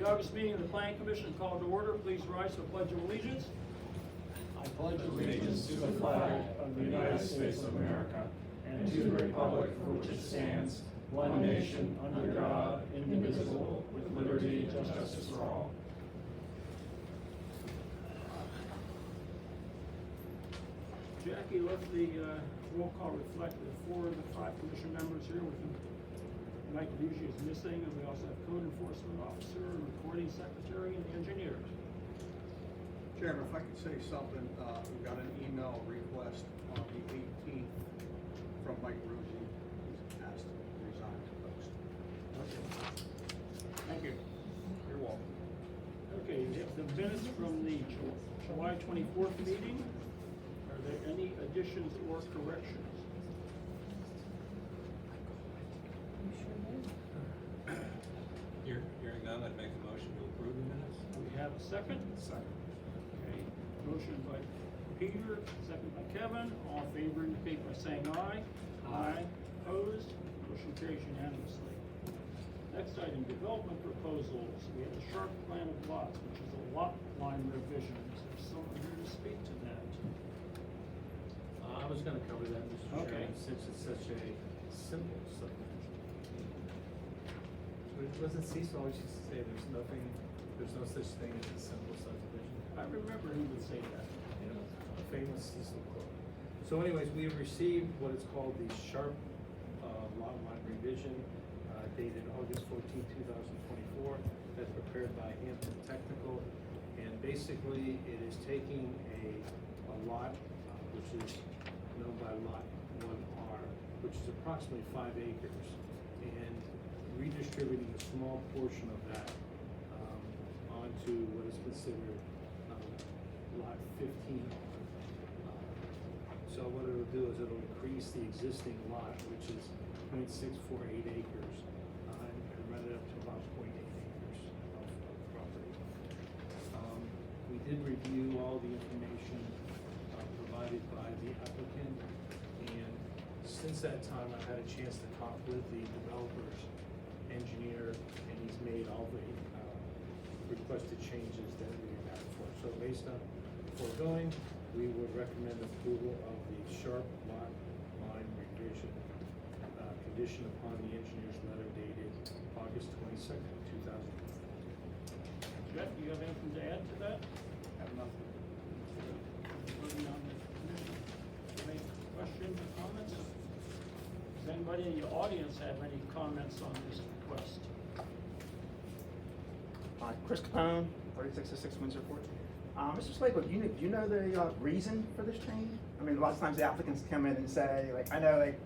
August meeting of the Planning Commission called to order. Please rise for the Pledge of Allegiance. I pledge allegiance to the flag of the United States of America and to the republic for which it stands, one nation, under God, indivisible, with liberty and justice for all. Jackie, let the roll call reflect the 4 of the 5 commission members here with him. Mike Luigi is missing, and we also have code enforcement officer, recording secretary, and engineers. Chairman, if I could say something, we got an email request on the 18th from Mike Ruzi, who's asked to resign the post. Okay. Thank you. You're welcome. Okay, we have the minutes from the July 24th meeting. Are there any additions or corrections? Hearing none, I'd make a motion to approve the minutes. We have a second? Second. Okay, motion by Peter, second by Kevin. All in favor indicate by saying aye. Aye. Opposed? Motion carries unanimously. Next item, development proposals. We have the sharp plan of lots, which is a lot line revision. Is there someone here to speak to that? I was gonna cover that, Mr. Okay. Chairman, since it's such a simple subdivision. Wasn't Cecil always used to say there's no such thing as a simple subdivision? I remember he would say that. You know, a famous Cecil quote. So anyways, we have received what is called the sharp lot line revision dated August 14, 2024. That's prepared by Hampton Technical. And basically, it is taking a lot, which is known by Lot 1R, which is approximately 5 acres, and redistributing a small portion of that onto what is considered Lot 15R. So what it'll do is it'll increase the existing lot, which is 0.648 acres, and run it up to about 0.8 acres of property. We did review all the information provided by the applicant, and since that time, I've had a chance to talk with the developer's engineer, and he's made all the requested changes that we have for. So based on the foregoing, we would recommend approval of the sharp lot line revision, conditioned upon the engineer's letter dated August 22nd, 2020. Jeff, do you have anything to add to that? Have nothing. Voting on the commission. Any questions or comments? Does anybody in the audience have any comments on this request? Chris Capone, 3606 Windsor Court. Mr. Slakewood, do you know the reason for this change? I mean, a lot of times the applicants come in and say, like, I know, like,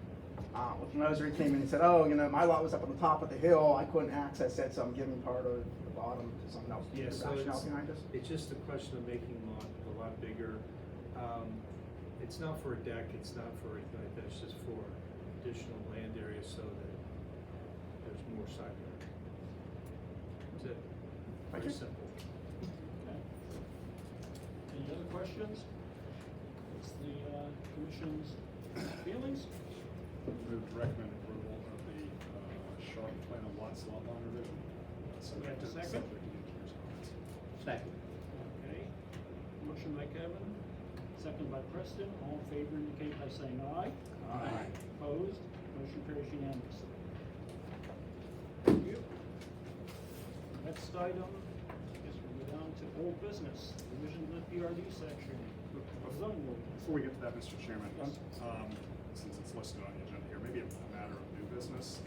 with Mosery came in and said, oh, you know, my lot was up on the top of the hill, I couldn't access it, so I'm giving part of the bottom to someone else. Yeah, The so rationale behind this? it's just a question of making the lot bigger. It's not for a deck, it's not for anything like that, it's just for additional land area so that there's more side yard. That's it. Thank Very you. simple. Okay. Any other questions? What's the commission's feelings? Move to recommend approval of the sharp plan of lots lot line revision. We have a second? Subject to the engineer's comments. Second. Okay. Motion by Kevin, second by Preston. All in favor indicate by saying aye. Aye. Opposed? Motion carries unanimously. Thank you. Next item, I guess we'll go down to old business, revision of the PRD section of zoning ordinance. Before we get to that, Mr. Chairman, Yes. since it's listed on the agenda here, maybe a matter of new business.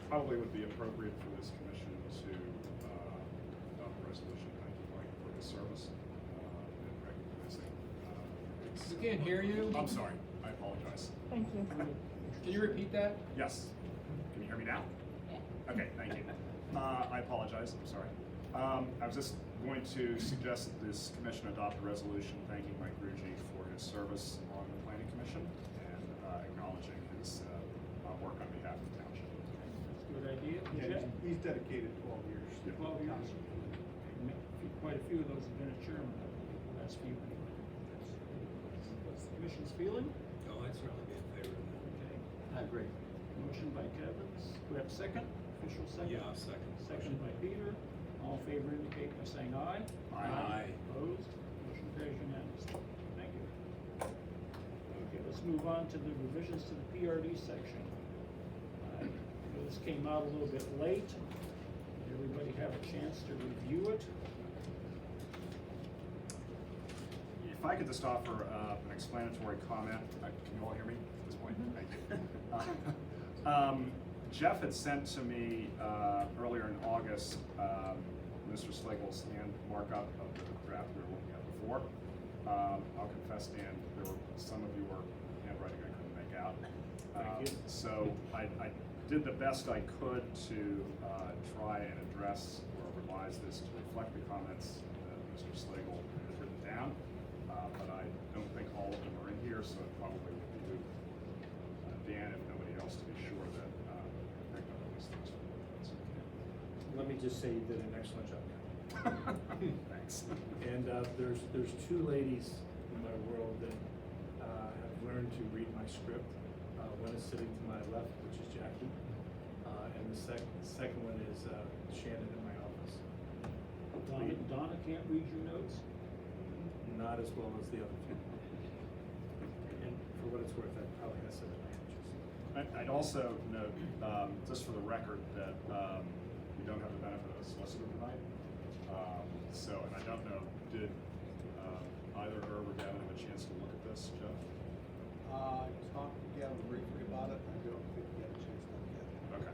Probably would be appropriate for this commission to adopt a resolution thanking Mike for his service and recognizing his. We can't hear you. I'm sorry, I apologize. Thank you. Can you repeat that? Yes. Can you hear me now? Okay, thank you. I apologize, I'm sorry. I was just going to suggest that this commission adopt a resolution thanking Mike Rugi for his service on the planning commission and acknowledging his work on behalf of the township. That's a good idea. Yeah, Jeff? he's dedicated 12 years. 12 years. Quite a few of those have been a chairman of the last few. What's the commission's feeling? No, I'd certainly be in favor of that. Okay. I agree. Motion by Kevin. We have a second? Official second? Yeah, I'll second. Second by Peter. All in favor indicate by saying aye. Aye. Opposed? Motion carries unanimously. Thank you. Okay, let's move on to the revisions to the PRD section. This came out a little bit late. Did everybody have a chance to review it? If I could just offer an explanatory comment, can you all hear me at this point? Thank you. Jeff had sent to me earlier in August Mr. Slagle's hand markup of the draft we were looking at before. I'll confess, Dan, there were some of your handwriting I couldn't make out. Thank you. So I did the best I could to try and address or revise this to reflect the comments that Mr. Slagle had written down. But I don't think all of them are in here, so it probably would behoove Dan, if nobody else, to be sure that I picked up at least those. Let me just say you did an excellent job. Thanks. And there's two ladies in my world that have learned to read my script. One is sitting to my left, which is Jackie, and the second one is Shannon in my office. Donna can't read your notes? Not as well as the other two. And for what it's worth, that probably has some advantages. I'd also note, just for the record, that we don't have the benefit of a solicitor tonight. And I don't know, did either Herb or Gavin have a chance to look at this, Jeff? I talked to Gavin briefly about it, I don't think he had a chance to look at it. Okay.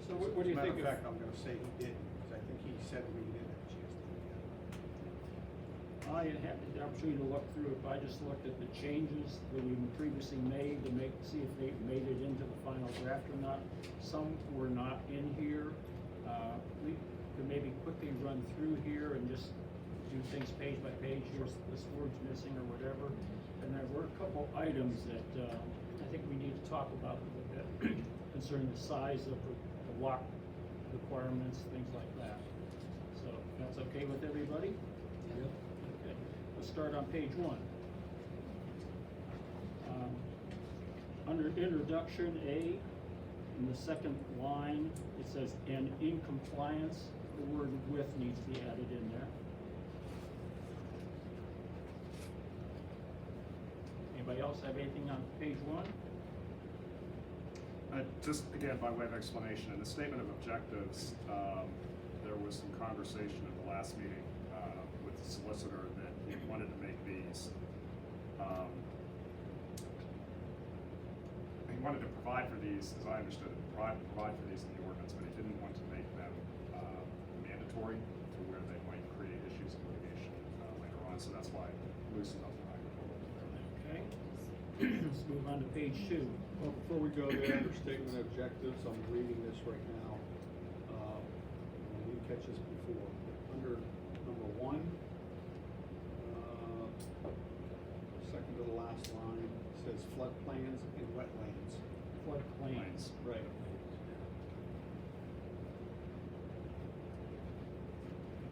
So what do you think? As a matter of fact, I'm gonna say he didn't, because I think he said we didn't have a chance to look at it. I had the opportunity to look through it, but I just looked at the changes that we previously made to see if they made it into the final draft or not. Some were not in here. We could maybe quickly run through here and just do things page by page. Here's this word's missing or whatever. And there were a couple items that I think we need to talk about a little bit concerning the size of the lot requirements, things like that. So if that's okay with everybody? Yep. Okay, let's start on page 1. Under introduction A, in the second line, it says, and in compliance, the word with needs to be added in there. Anybody else have anything on page 1? Just again, by way of explanation, in the statement of objectives, there was some conversation at the last meeting with the solicitor that he wanted to make these. He wanted to provide for these, as I understood it, provide for these in the ordinance, but he didn't want to make them mandatory to where they might create issues of litigation later on. So that's why I loosened up the language a little bit there. Okay. Let's move on to page 2. Well, before we go there, under statement of objectives, I'm reading this right now. I didn't catch this before. Under number 1, second to the last line, it says floodplains and wetlands. Floodplains. Right.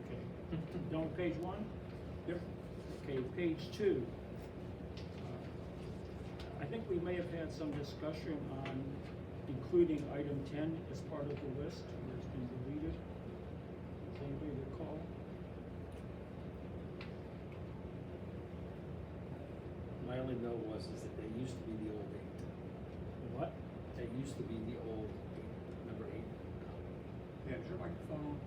Okay. Done with page 1? Yep. Okay, page 2. I think we may have had some discussion on including item 10 as part of the list, where it's been deleted. Does anybody recall? My only note was that they used to be the old 8. What? They used to be the old 8, number 8. Yeah, is your microphone on?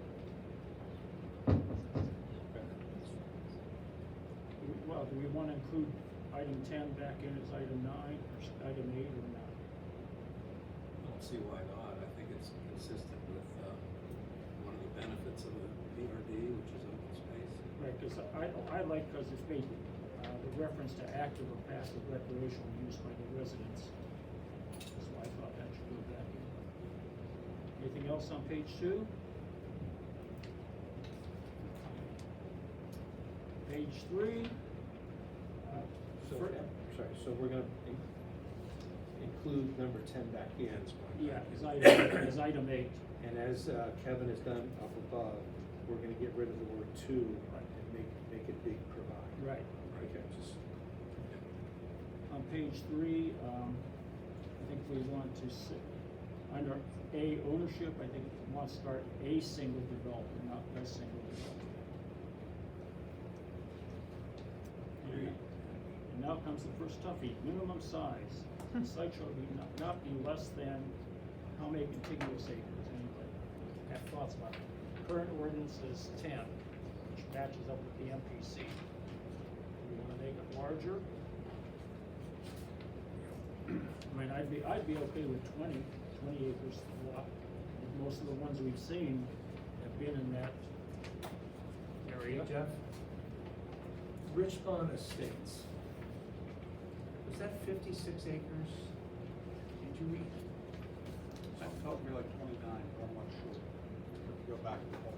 Well, do we want to include item 10 back in as item 9 or item 8 or not? I don't see why not. I think it's consistent with one of the benefits of the PRD, which is open space. Right, because I like, because it's basically the reference to active or passive recreational use by the residents. That's why I thought that should go back in. Anything else on page 2? Page 3. So we're gonna include number 10 back in. Yeah, as item 8. And as Kevin has done up above, we're gonna get rid of the word to and make it big provide. Right. Okay, just. On page 3, I think we want to sit under A, ownership, I think it wants to start a single developer, not a single developer. And now comes the first toughie, minimum size. The site shall be not be less than how many contiguous acres, anybody have thoughts about it? Current ordinance is 10, which matches up with the MPC. We wanna make it larger. I mean, I'd be okay with 20 acres lot. Most of the ones we've seen have been in that area. Jeff, Richmond Estates, was that 56 acres? Did you read? That felt to me like 29, but I'm not sure. Go back to the whole.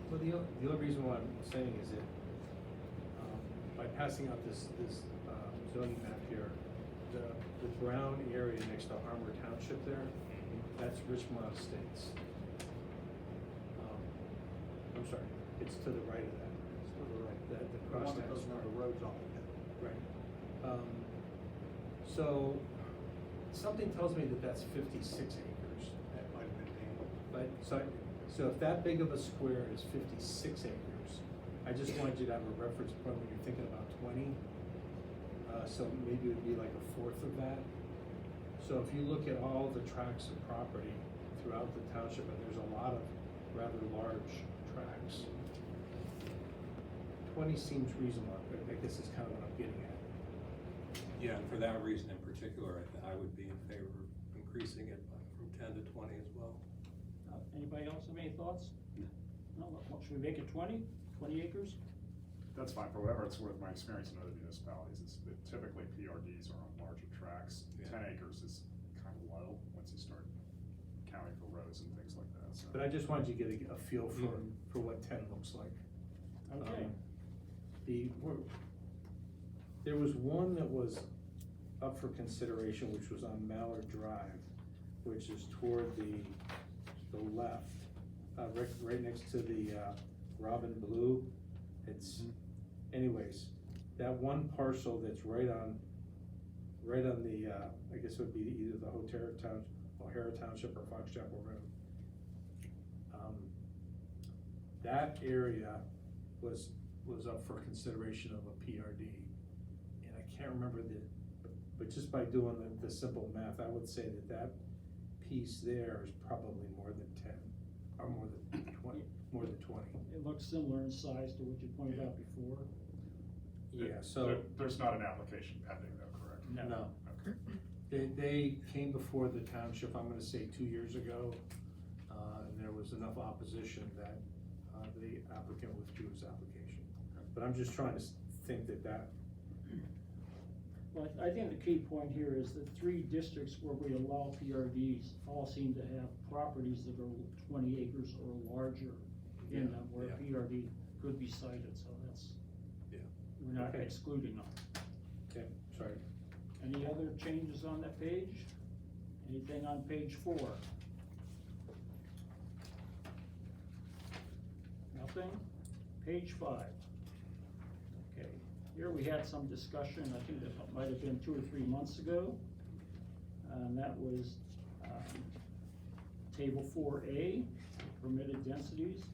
Well, the only reason why I'm saying is that, by passing out this zoning map here, the brown area next to Armour Township there, that's Richmond Estates. I'm sorry, it's to the right of that. It's to the right, the The cross one that doesn't have the roads on it. Right. So, something tells me that that's 56 acres. That might have been Daniel. But, so if that big of a square is 56 acres, I just wanted you to have a reference point when you're thinking about 20. So maybe it would be like a fourth of that. So if you look at all the tracts of property throughout the township, and there's a lot of rather large tracts, 20 seems reasonable. I guess is kind of what I'm getting at. Yeah, and for that reason in particular, I would be in favor of increasing it from 10 to 20 as well. Anybody else have any thoughts? No, should we make it 20 acres? That's fine, for whatever it's worth, my experience in other municipalities is that typically PRDs are on larger tracts. Yeah. 10 acres is kind of low once you start counting for roads and things like that, so. But I just wanted you to get a feel for what 10 looks like. Okay. There was one that was up for consideration, which was on Mallard Drive, which is toward the left, right next to the Robin Blue. It's, anyways, that one parcel that's right on the, I guess it would be either the O'Hara Township or Fox Chapel Road. That area was up for consideration of a PRD, and I can't remember but just by doing the simple math, I would say that piece there is probably more than 10, or more than 20. It looks similar in size to what you pointed out before. Yeah, so. There's not an application pending though, correct? No. Okay. They came before the township, I'm gonna say 2 years ago, and there was enough opposition that the applicant withdrew his application. But I'm just trying to think that. But I think the key point here is the 3 districts where we allow PRDs all seem to have properties that are 20 acres or larger in them, where Yeah. PRD could be cited, so that's, Yeah. we're not Okay. excluding them. Okay, sorry. Any other changes on that page? Anything on page 4? Nothing? Page 5. Okay, here we had some discussion, I think that might have been 2 or 3 months ago. And that was, table 4A, permitted densities.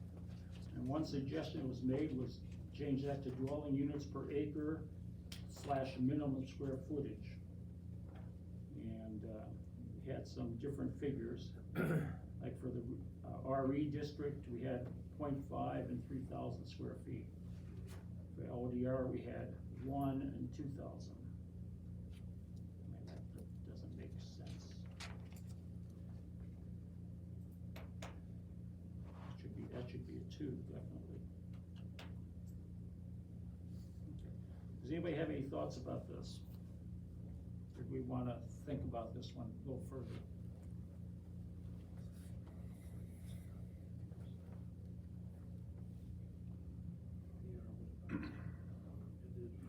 And one suggestion was made was change that to dwelling units per acre / minimum square footage. And we had some different figures. Like for the RE district, we had 0.5 and 3,000 square feet. For LDR, we had 1 and 2,000. I mean, that doesn't make sense. That should be a 2, definitely. Okay. Does anybody have any thoughts about this? Or do we wanna think about this one a little further?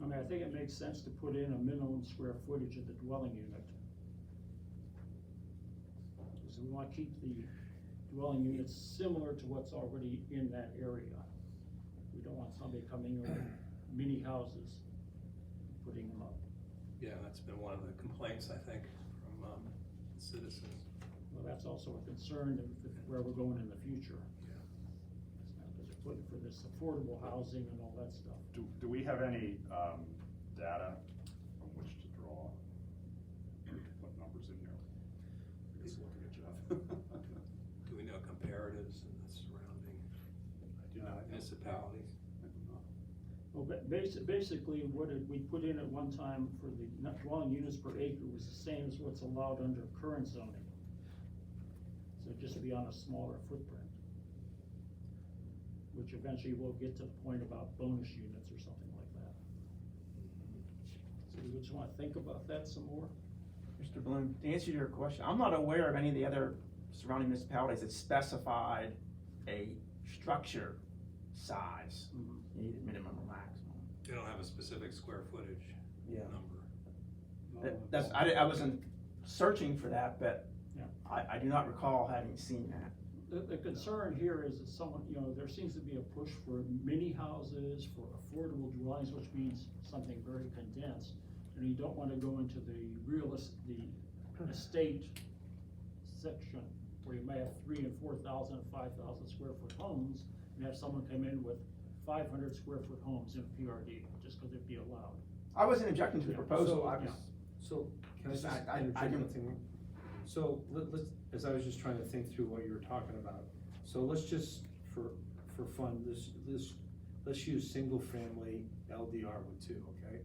I mean, I think it makes sense to put in a minimum square footage of the dwelling unit. So we wanna keep the dwelling units similar to what's already in that area. We don't want somebody coming in with mini houses, putting them up. Yeah, that's been one of the complaints, I think, from citizens. Well, that's also a concern where we're going in the future. Yeah. Because they're putting for this affordable housing and all that stuff. Do we have any, data from which to draw? Or to put numbers in here? I guess looking at Jeff. Do we know comparatives in the surrounding municipalities? Well, basically, we put in at one time for the dwelling units per acre was the same as what's allowed under current zoning. So just be on a smaller footprint. Which eventually will get to the point about bonus units or something like that. So you just wanna think about that some more? Mr. Bloom, to answer your question, I'm not aware of any of the other surrounding municipalities that specified a structure size. You need a minimum or maximum. They don't have a specific square footage Yeah. number. That's, I wasn't searching for that, but Yeah. I do not recall having seen that. The concern here is that someone, there seems to be a push for mini houses, for affordable dwellings, which means something very condensed. And you don't wanna go into the the estate section where you may have 3,000 and 4,000 and 5,000 square foot homes and have someone come in with 500 square foot homes in PRD, just cause it'd be allowed. I wasn't objecting to the proposal, I was, So, can I just I interject can- one thing? So, let's, as I was just trying to think through what you were talking about, so let's just, for fun, let's use single family LDR with two, okay?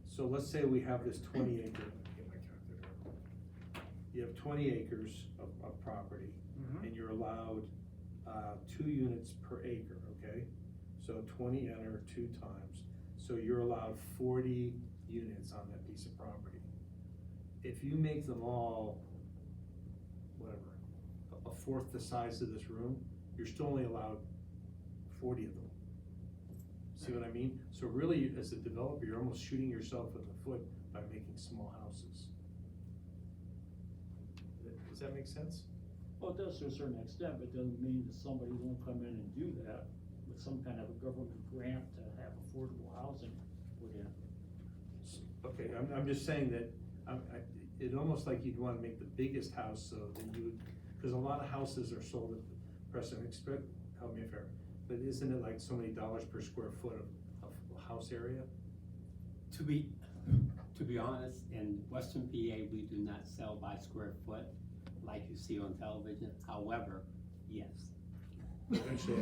So let's say we have this 20 acre, get my calculator. You have 20 acres of property, and you're allowed, 2 units per acre, okay? So 20 enter 2 times, so you're allowed 40 units on that piece of property. If you make them all, whatever, a fourth the size of this room, you're still only allowed 40 of them. See what I mean? So really, as a developer, you're almost shooting yourself in the foot by making small houses. Does that make sense? Well, it does to a certain extent, but it doesn't mean that somebody won't come in and do that with some kind of a government grant to have affordable housing put in. Okay, I'm just saying that, it almost like you'd wanna make the biggest house so that you would, cause a lot of houses are sold at Preston, help me if I, but isn't it like so many dollars per square foot of house area? To be honest, in Western PA, we do not sell by square foot like you see on television. However, yes. Eventually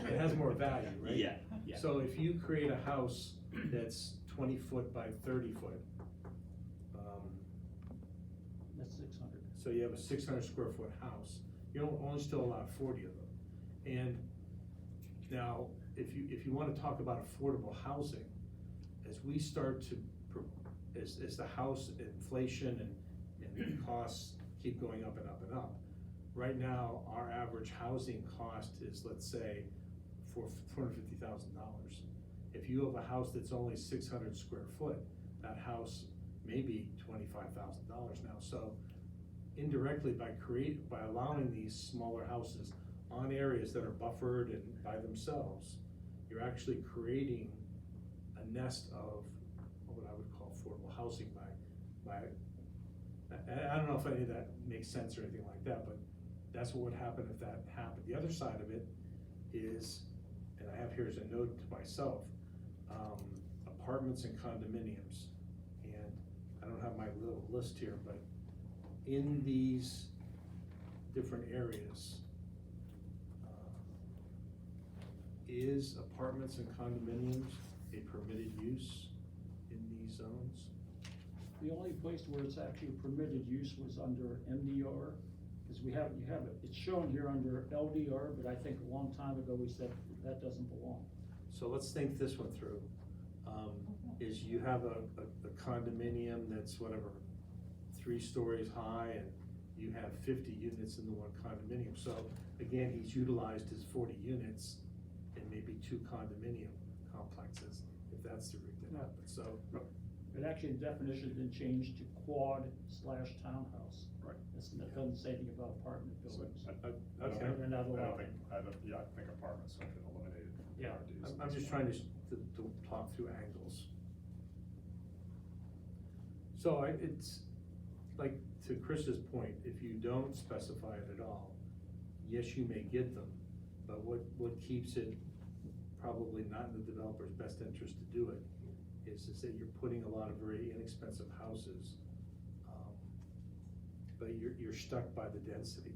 it has more value, right? Yeah. So if you create a house that's 20 foot by 30 foot, That's 600. so you have a 600 square foot house, you're only still allowed 40 of them. And now, if you wanna talk about affordable housing, as we start to, as the house inflation and costs keep going up and up and up, right now, our average housing cost is, let's say, for $450,000. If you have a house that's only 600 square foot, that house may be $25,000 now. So indirectly, by allowing these smaller houses on areas that are buffered and by themselves, you're actually creating a nest of what I would call affordable housing by I don't know if any of that makes sense or anything like that, but that's what would happen if that happened. The other side of it is, and I have here as a note to myself, apartments and condominiums. And I don't have my little list here, but in these different areas, is apartments and condominiums a permitted use in these zones? The only place where it's actually permitted use was under MDR, because you have it, it's shown here under LDR, but I think a long time ago we said that doesn't belong. So let's think this one through. Is you have a condominium that's whatever, 3 stories high, and you have 50 units in the one condominium. So again, he's utilized his 40 units in maybe 2 condominium complexes, if that's the route that happens, so. But actually, the definition has been changed to quad/townhouse. Right. It doesn't say anything about apartment So, buildings. Okay. They're not allowed. I think apartments have been eliminated. in Yeah. RDs. I'm just trying to talk through angles. So like, to Chris's point, if you don't specify it at all, yes, you may get them, but what keeps it probably not in the developer's best interest to do it is that you're putting a lot of very inexpensive houses, but you're stuck by the density.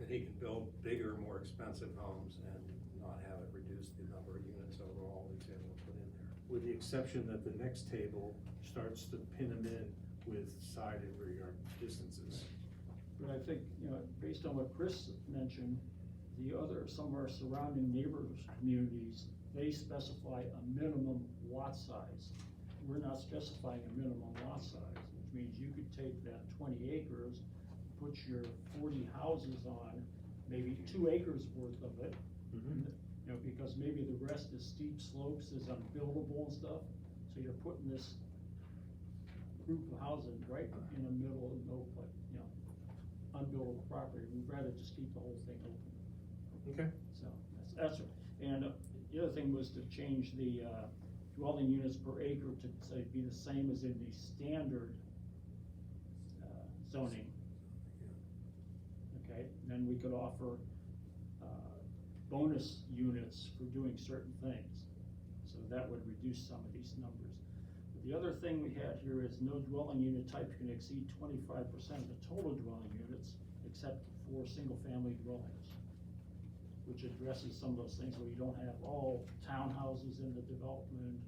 And he can build bigger, more expensive homes and not have it reduce the number of units overall he's able to put in there. With the exception that the next table starts to pin them in with side and rear yard distances. But I think, you know, based on what Chris mentioned, some of our surrounding neighbors, communities, they specify a minimum lot size. We're not specifying a minimum lot size, which means you could take that 20 acres, put your 40 houses on, maybe 2 acres worth of it, you know, because maybe the rest is steep slopes, is unbuildable and stuff, so you're putting this group of housing right in the middle of no, you know, unbuildable property. We'd rather just keep the whole thing open. Okay. So, that's it. And the other thing was to change the dwelling units per acre to say be the same as in the standard zoning. Okay, then we could offer bonus units for doing certain things. So that would reduce some of these numbers. But the other thing we had here is no dwelling unit type can exceed 25% of the total dwelling units except for single-family dwellings, which addresses some of those things where you don't have all townhouses in the development.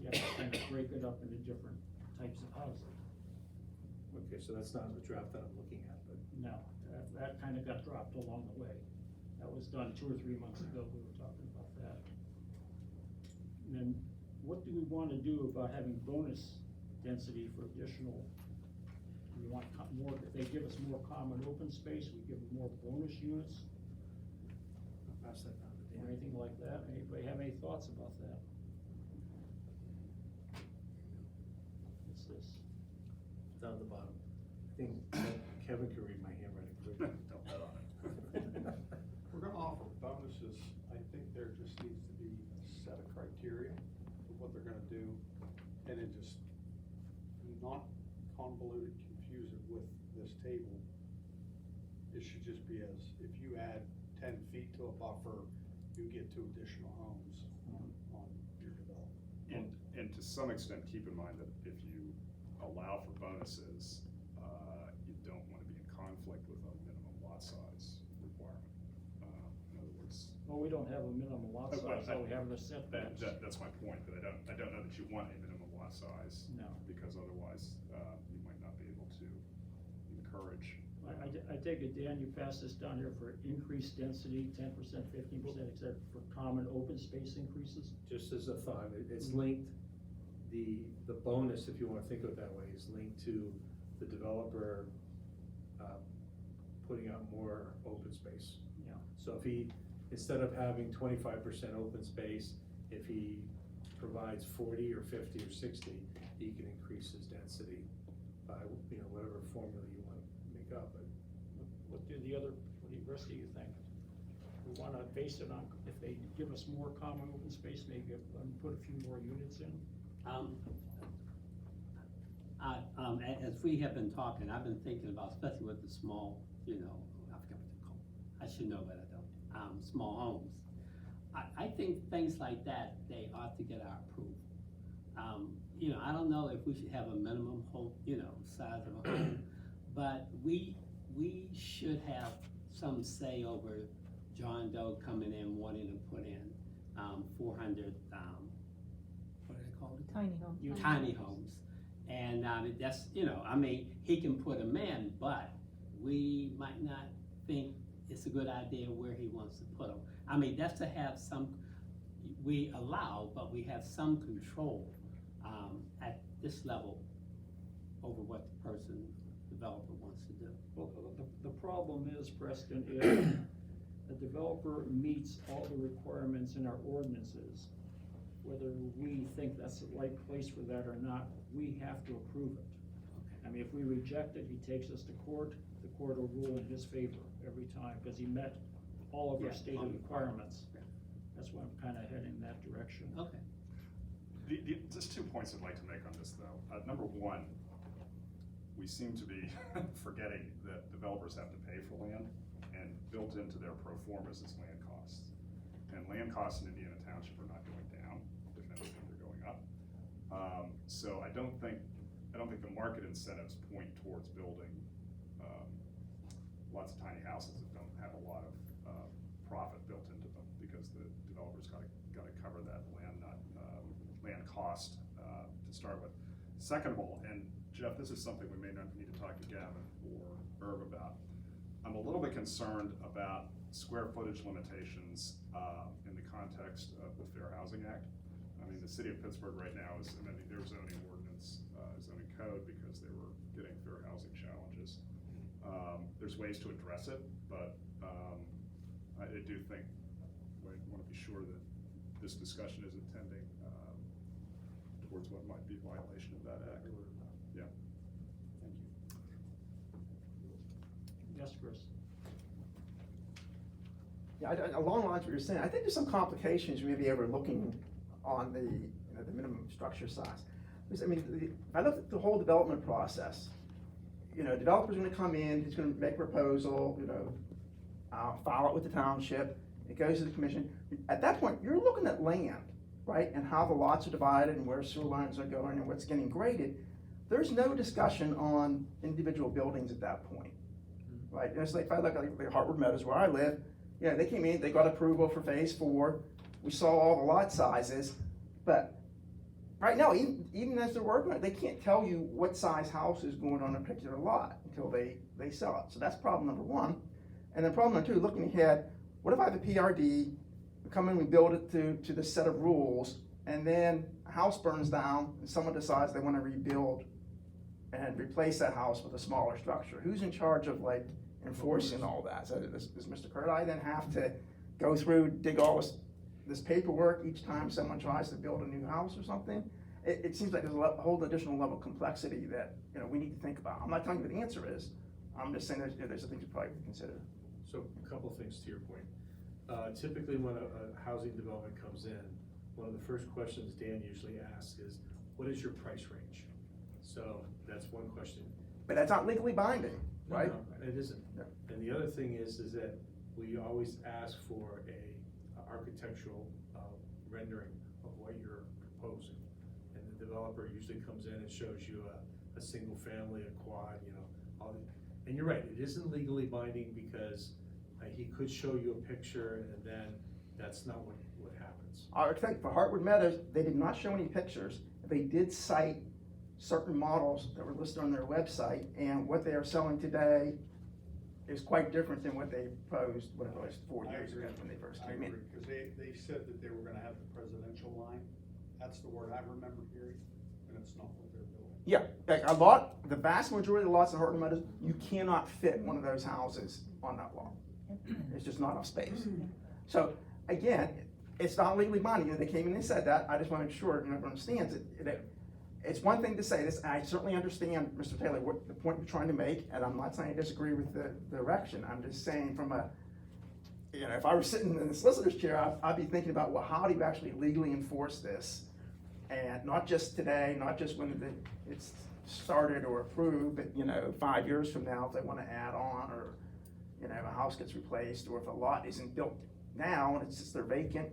You have to kind of break it up into different types of housing. Okay, so that's not the draft that I'm looking at, but. No, that kind of got dropped along the way. That was done 2 or 3 months ago, we were talking about that. And then, what do we want to do about having bonus density for additional? We want more, if they give us more common open space, we give them more bonus units, I'll pass that down to or Dan. anything like that. Anybody have any thoughts about that? What's this? Down the bottom. I think Kevin can read my handwriting quick. Don't bet on it. We're gonna offer bonuses. I think there just needs to be a set of criteria for what they're gonna do, and then just not convoluted, confuse it with this table. It should just be as, if you add 10 feet to a buffer, you get 2 additional homes on your development. And to some extent, keep in mind that if you allow for bonuses, you don't want to be in conflict with a minimum lot size requirement. In other words. Well, we don't have a minimum lot size, all we have are the setbacks. That's my point, that I don't know that you want a minimum lot size. No. Because otherwise, you might not be able to encourage. I take it, Dan, you passed this down here for increased density, 10%, 15%, except for common open space increases? Just as a thought, it's linked, the bonus, if you wanna think of it that way, is linked to the developer, putting out more open space. Yeah. So if he, instead of having 25% open space, if he provides 40 or 50 or 60, he can increase his density by, you know, whatever formula you want to make up. But What do the rest of you think? We wanna base it on, if they give us more common open space, maybe put a few more units in? As we have been talking, I've been thinking about, especially with the small, you know, I forget what they're called. I should know, but I don't. Small homes. I think things like that, they ought to get our approval. You know, I don't know if we should have a minimum home, you know, size of a home, but we should have some say over John Doe coming in wanting to put in 400, what are they called? Tiny home. Tiny homes. And that's, you know, I mean, he can put them in, but we might not think it's a good idea where he wants to put them. I mean, that's to have some, we allow, but we have some control at this level over what the person, developer wants to do. Well, the problem is, Preston, if the developer meets all the requirements in our ordinances, whether we think that's the right place for that or not, we have to approve it. I mean, if we reject it, he takes us to court, the court will rule in his favor every time, because he met all of our Yeah, stated all the requirements. Yeah. That's why I'm kinda heading in that direction. Okay. Just 2 points I'd like to make on this, though. Number one, we seem to be forgetting that developers have to pay for land, and built into their pro formas is land costs. And land costs in Indiana Township are not going down, if anything, they're going up. So I don't think the market incentives point towards building lots of tiny houses that don't have a lot of profit built into them, because the developers gotta cover that land cost to start with. Second of all, and Jeff, this is something we may not need to talk to Gavin or Irv about. I'm a little bit concerned about square footage limitations in the context of the Fair Housing Act. I mean, the city of Pittsburgh right now is amending their zoning ordinance, zoning code, because they were getting fair housing challenges. There's ways to address it, but I do think I want to be sure that this discussion isn't tending towards what might be violation of that act. Yeah. Thank you. Yes, Chris? Yeah, along the lines of what you're saying, I think there's some complications you may be overlooking on the, the minimum structure size. Because, I mean, if I look at the whole development process, developer's gonna come in, he's gonna make a proposal, file it with the township, it goes to the commission. At that point, you're looking at land, right, and how the lots are divided and where sewer lines are going and what's getting graded. There's no discussion on individual buildings at that point, right? And it's like, if I look at like Hartwood Meadows where I live, they came in, they got approval for phase 4. We saw all the lot sizes, but right now, even as they're working on it, they can't tell you what size house is going on a particular lot until they sell it. So that's problem number 1. And then problem number 2, looking ahead, what if I have a PRD, we come in, we build it to the set of rules, and then a house burns down and someone decides they want to rebuild and replace that house with a smaller structure? Who's in charge of enforcing all that? So does Mr. Curti then have to go through, dig all this paperwork each time someone tries to build a new house or something? It seems like there's a whole additional level of complexity that we need to think about. I'm not telling you what the answer is. I'm just saying there's some things you probably consider. So a couple of things to your point. Typically when a housing development comes in, one of the first questions Dan usually asks is, what is your price range? So that's one question. But that's not legally binding, right? No, it isn't. Yeah. And the other thing is that we always ask for a architectural rendering of what you're proposing. And the developer usually comes in and shows you a single family, a quad, and you're right, it isn't legally binding because he could show you a picture and then that's not what happens. I think for Hartwood Meadows, they did not show any pictures. They did cite certain models that were listed on their website, and what they are selling today is quite different than what they proposed, what it was 4 years ago when they first came in. Because they said that they were gonna have the presidential line. That's the word I remember hearing, and it's not what they're building. Yeah, the vast majority of the lots in Hartwood Meadows, you cannot fit one of those houses on that lot. It's just not enough space. So again, it's not legally binding. They came in and said that. I just want to make sure everyone understands it. It's one thing to say this. I certainly understand, Mr. Taylor, what the point you're trying to make, and I'm not saying I disagree with the direction. I'm just saying from if I were sitting in the solicitor's chair, I'd be thinking about, well, how do you actually legally enforce this? And not just today, not just when it's started or approved, but 5 years from now if they want to add on, or if a house gets replaced, or if a lot isn't built now and it's just they're vacant.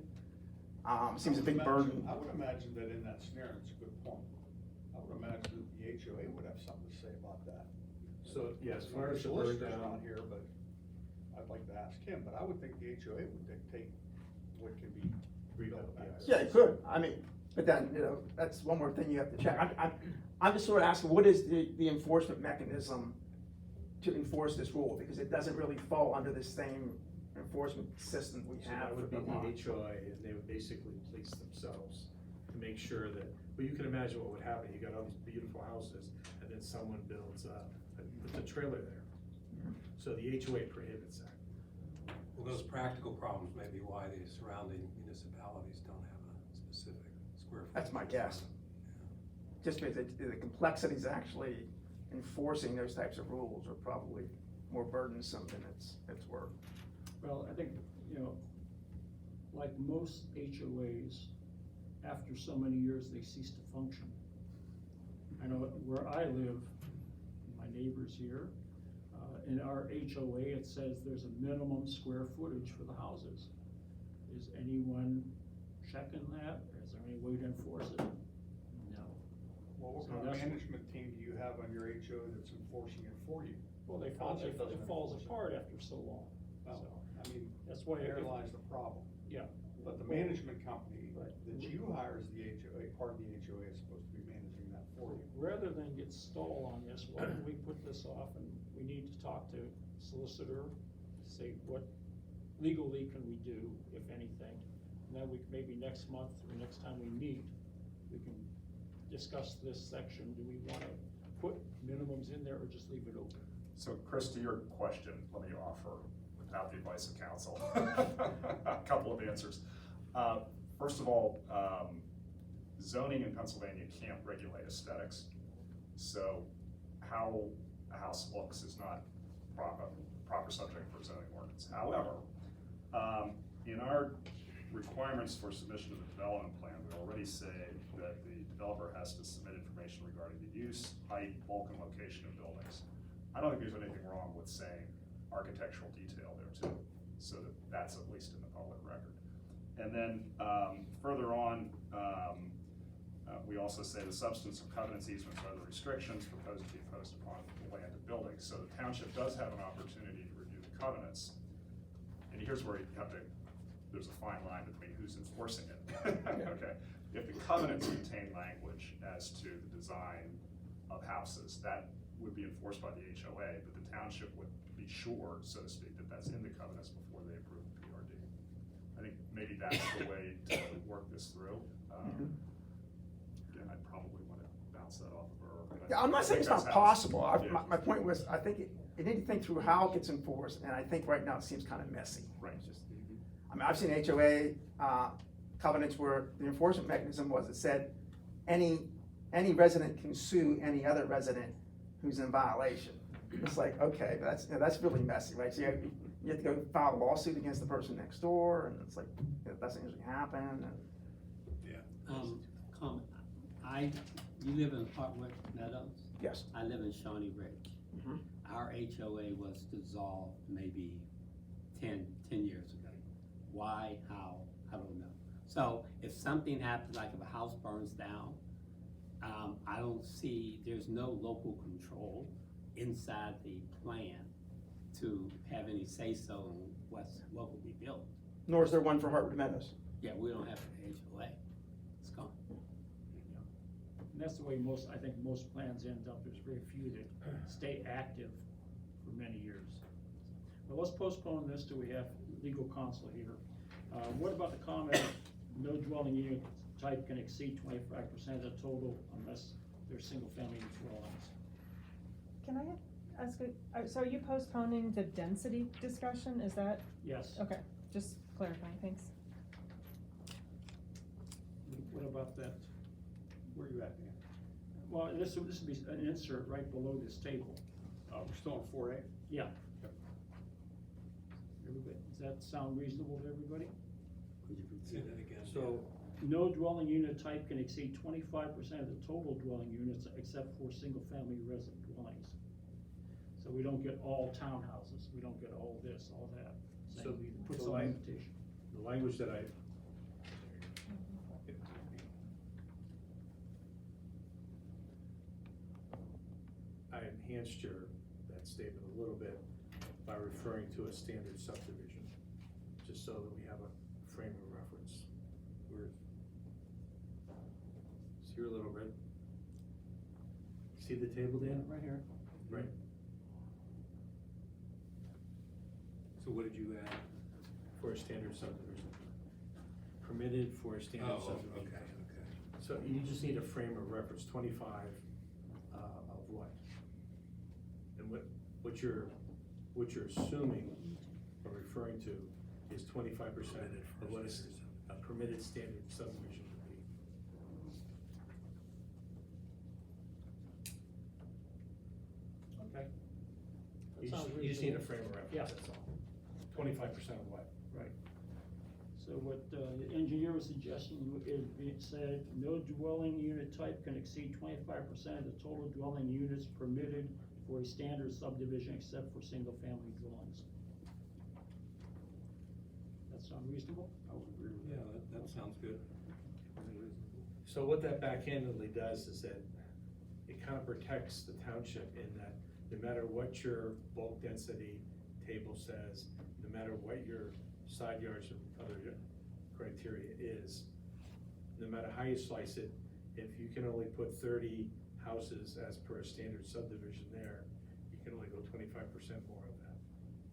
Seems a big burden. I would imagine that in that scenario, it's a good point. I would imagine that the HOA would have something to say about that. So, yeah, as far as the burn solicitor's down. not here, but I'd like to ask him, but I would think the HOA would dictate what can be rebuilt back Yes. there. Yeah, it could. I mean, but then, that's one more thing you have to check. I'm just sort of asking, what is the enforcement mechanism to enforce this rule? Because it doesn't really fall under the same enforcement system we So have that for would be the the lots. HOA, and they would basically police themselves to make sure that, well, you can imagine what would happen. You got all these beautiful houses, and then someone builds puts a trailer there. So the HOA prohibits that. Well, those practical problems may be why the surrounding municipalities don't have a specific square footage. That's my guess. Just because the complexities actually enforcing those types of rules are probably more burdensome than it's worth. Well, I think, like most HOAs, after so many years, they cease to function. I know where I live, my neighbors here. In our HOA, it says there's a minimum square footage for the houses. Is anyone checking that? Is there any way to enforce it? No. Well, what So kind of that's what- management team do you have on your HO that's enforcing it for you? Well, it Township doesn't falls enforce it. apart after so long. Well, So, I mean, that's why. there lies the problem. Yeah. But the management company Right. that you hire as the HOA, part of the HOA is supposed to be managing that for you. Rather than get stalled on this, why don't we put this off and we need to talk to solicitor, say what legally can we do, if anything. And then maybe next month or next time we meet, we can discuss this section. Do we wanna put minimums in there or just leave it open? So Chris, to your question, let me offer, without the advice of counsel, a couple of answers. First of all, zoning in Pennsylvania can't regulate aesthetics. So how a house looks is not proper subject for zoning ordinance. However, in our requirements for submission of the development plan, we already say that the developer has to submit information regarding the use, height, bulk, and location of buildings. I don't think there's anything wrong with saying architectural detail there too, so that that's at least in the public record. And then further on, we also say the substance of covenants, easements, or other restrictions proposed to be imposed upon the land and buildings. So the township does have an opportunity to review the covenants. And here's where you have to, there's a fine line between who's enforcing it. Okay, if the covenants contain language as to the design of houses, that would be enforced by the HOA, but the township would be sure, so to speak, that that's in the covenants before they approve the PRD. I think maybe that's the way to work this through. Again, I'd probably want to bounce that off of her. but Yeah, I'm I not saying think it's not that's how possible. yeah. My point was, I think you need to think through how it gets enforced, and I think right now it seems kind of messy. Right. It's just- I mean, I've seen HOA covenants where the enforcement mechanism was, it said, any resident can sue any other resident who's in violation. It's like, okay, that's really messy, right? So you have to go file a lawsuit against the person next door, and it's like, that doesn't usually happen, and. Comment, you live in Hartwick Meadows? Yes. I live in Shawnee Ridge. Mhm. Our HOA was dissolved maybe 10 years ago. Why, how, I don't know. So if something happens, like if a house burns down, I don't see, there's no local control inside the plan to have any say-so on what will be built. Nor is there one for Hartwood Meadows. Yeah, we don't have an HOA. It's gone. And that's the way I think most plans end up. There's very few that stay active for many years. But let's postpone this till we have legal counsel here. What about the comment, no dwelling unit type can exceed 25% of the total unless they're single-family dwellings? Can I ask, so are you postponing the density discussion, is that, Yes. okay, just clarifying, thanks. What about that? Where are you at, Dan? Well, this would be an insert right below this table. We're still on 4A? Yeah. Everybody, does that sound reasonable to everybody? Could you say that again? So, No dwelling unit type can exceed 25% of the total dwelling units except for single-family resident dwellings. So we don't get all townhouses, we don't get all this, all that. So So we put the some lang- limitation. the language that I enhanced that statement a little bit by referring to a standard subdivision, just so that we have a frame of reference. See your little red? See the table, Dan? Right here. Right. So what did you add? For a standard subdivision. Permitted for a standard subdivision. Okay. So you just need a frame of reference, 25 of what? And what you're assuming or referring to is 25% of what a permitted standard subdivision would be. Okay. That You sounds just need a reasonable. frame of reference, Yeah. that's all. 25% of what? Right. So what the engineer was suggesting is, it said, no dwelling unit type can exceed 25% of the total dwelling units permitted for a standard subdivision except for single-family dwellings. That sound reasonable? I would agree with Yeah, that. that sounds good. Very reasonable. So what that backhandedly does is that it kind of protects the township in that no matter what your bulk density table says, no matter what your side yards or other criteria is, no matter how you slice it, if you can only put 30 houses as per a standard subdivision there, you can only go 25% more of that,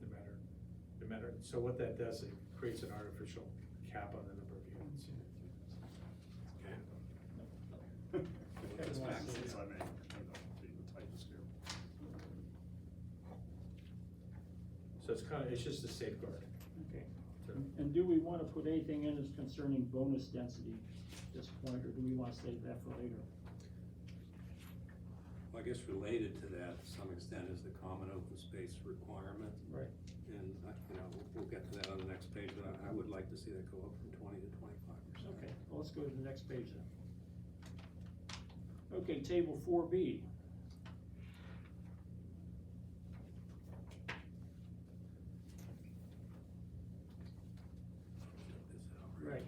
no matter, so what that does, it creates an artificial cap on the number of units. This back, since I may, be the typist here. So it's just a safeguard. Okay. So- And do we wanna put anything in as concerning bonus density at this point, or do we wanna save that for later? Well, I guess related to that, to some extent, is the common open space requirement. Right. And, we'll get to that on the next page, but I would like to see that go up from 20 to 25%. Okay, well, let's go to the next page then. Okay, table 4B. Right.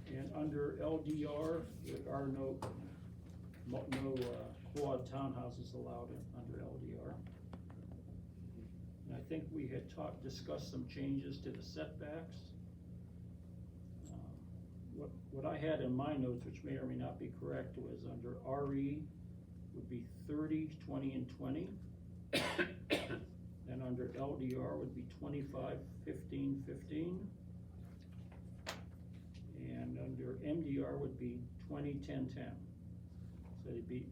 And under LDR, there are no quad townhouses allowed under LDR. And I think we had discussed some changes to the setbacks. What I had in my notes, which may or may not be correct, was under RE would be 30, 20, and 20. And under LDR would be 25, 15, 15. And under MDR would be 20, 10, 10. So it'd be,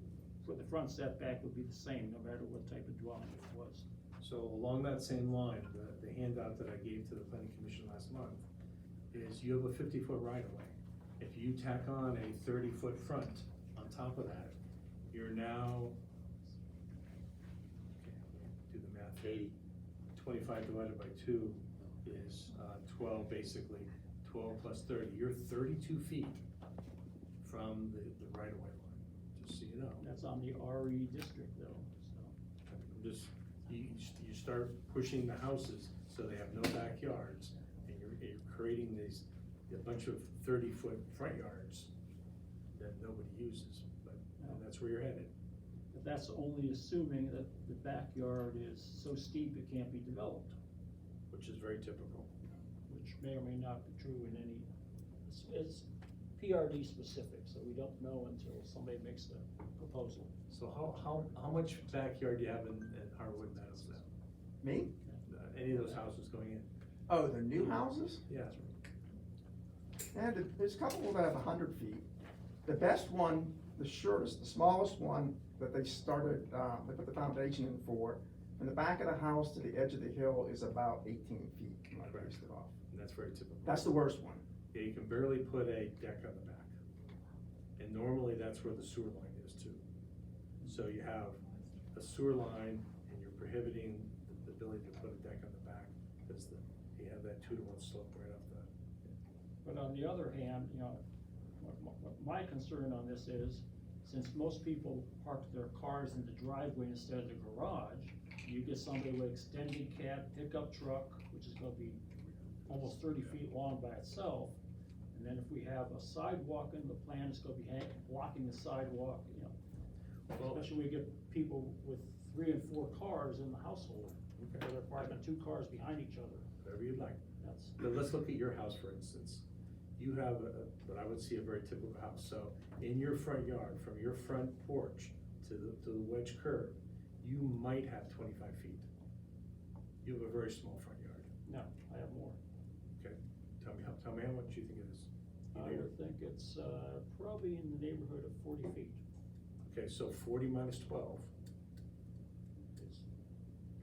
for the front setback would be the same, no matter what type of dwelling it was. So along that same line, the handout that I gave to the planning commission last month is you have a 50-foot right-of-way. If you tack on a 30-foot front on top of that, you're now, do the math, 25 divided by 2 is 12, basically, 12 plus 30. You're 32 feet from the right-of-way line, just so you know. That's on the RE district though, so. I'm just, you start pushing the houses so they have no backyards, and you're creating a bunch of 30-foot front yards that nobody uses, but that's where you're headed. But that's only assuming that the backyard is so steep it can't be developed, Which is very typical. which may or may not be true in any, it's PRD specific, so we don't know until somebody makes the proposal. So how much backyard do you have in Harwood Meadows then? Me? Any of those houses going in? Oh, the new houses? Yeah. Yeah, there's a couple that have 100 feet. The best one, the shortest, the smallest one that they started, they put the foundation in for, from the back of the house to the edge of the hill is about 18 feet when I based it off. And that's very typical. That's the worst one. Yeah, you can barely put a deck on the back. And normally that's where the sewer line is too. So you have a sewer line and you're prohibiting the ability to put a deck on the back because you have that 2-to-1 slope right off the. But on the other hand, you know, what my concern on this is, since most people park their cars in the driveway instead of the garage, you get somebody with extended cab pickup truck, which is gonna be almost 30 feet long by itself. And then if we have a sidewalk in the plan, it's gonna be blocking the sidewalk, you know. Well- Especially when we get people with 3 and 4 cars in the household, Okay. where they're parking 2 cars behind each other. Whatever you'd like. That's, But let's look at your house, for instance. You have what I would see a very typical house. So in your front yard, from your front porch to the wedge curb, you might have 25 feet. You have a very small front yard. no, I have more. Okay, tell me how much you think it is. I would think it's, probably in the neighborhood of 40 feet. Okay, so 40 minus 12. It's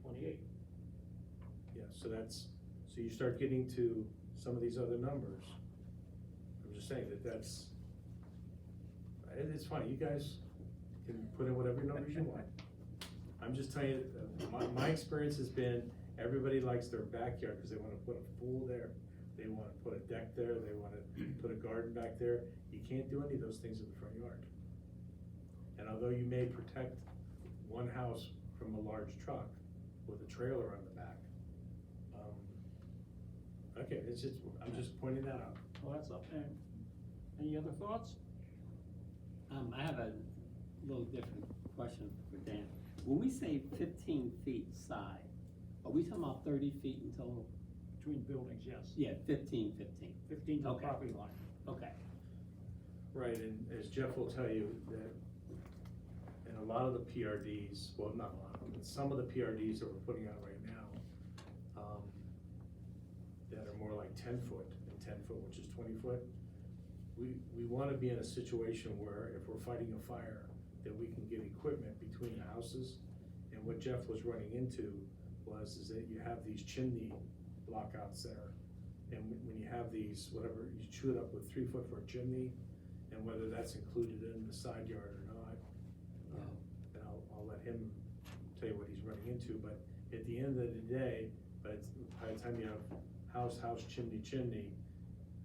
28. Yeah, so you start getting to some of these other numbers. I'm just saying that's, it's funny, you guys can put in whatever numbers you want. I'm just telling you, my experience has been, everybody likes their backyard because they wanna put a pool there, they wanna put a deck there, they wanna put a garden back there. You can't do any of those things in the front yard. And although you may protect one house from a large truck with a trailer on the back. Okay, it's just, I'm just pointing that out. Well, that's up there. Any other thoughts? I have a little different question for Dan. When we say 15 feet side, are we talking about 30 feet in total? Between buildings, yes. Yeah, 15. 15 to the Okay. property line. Okay. Right, and as Jeff will tell you, that in a lot of the PRDs, well, not a lot of them, but some of the PRDs that we're putting out right now, that are more like 10 foot and 10 foot, which is 20 foot, we wanna be in a situation where if we're fighting a fire, that we can get equipment between houses. And what Jeff was running into is that you have these chimney blockouts there. And when you have these, whatever, you chew it up with 3 foot for a chimney, and whether that's included in the side yard or not. And I'll let him tell you what he's running into, but at the end of the day, by the time you have house, chimney,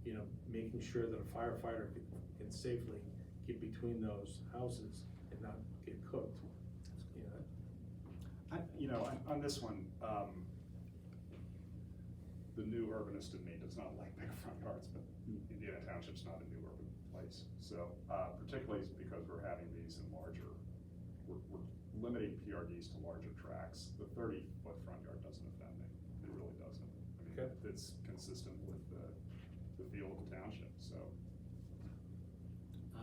you know, making sure that a firefighter can safely get between those houses and not get cooked, you know? You know, on this one, the new urbanist in me does not like big front yards, but Indiana Township's not a new urban place. So, particularly because we're having these in larger, we're limiting PRDs to larger tracks. The 30-foot front yard doesn't offend me. It really doesn't. I mean, Okay. it's consistent with the feel of the township, so.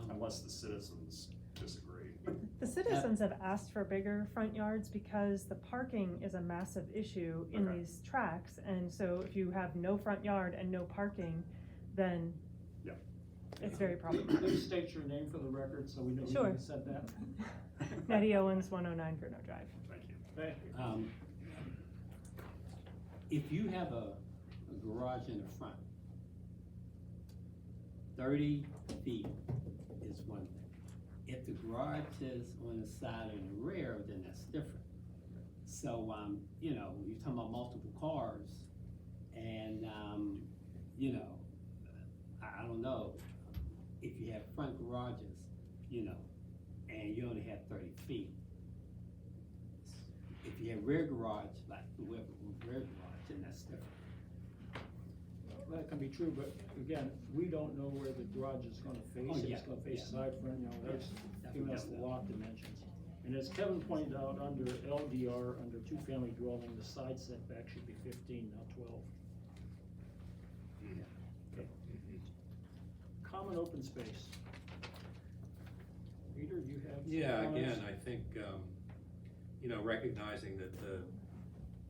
Unless the citizens disagree. The citizens have asked for bigger front yards because the parking is a massive issue in Okay. these tracks. And so if you have no front yard and no parking, then Yeah. it's very problematic. Please state your name for the record, so we know Sure. who said that. Nettie Owens, 109 Bruno Drive. Thank you. Thank you. If you have a garage in the front, 30 feet is one thing. If the garage is on the side and the rear, then that's different. So, you know, you're talking about multiple cars, and, you know, I don't know, if you have front garages, you know, and you only have 30 feet. If you have rear garage, like the rear garage, then that's different. That can be true, but again, we don't know where the garage is gonna face. Oh, If yeah, it's gonna face yeah. side, front, you know, that's giving us Definitely. a lot of dimensions. And as Kevin pointed out, under LDR, under two-family dwelling, the side setback should be 15, not 12. Okay. Common open space. Peter, you have some Yeah, comments? again, I think, you know, recognizing that the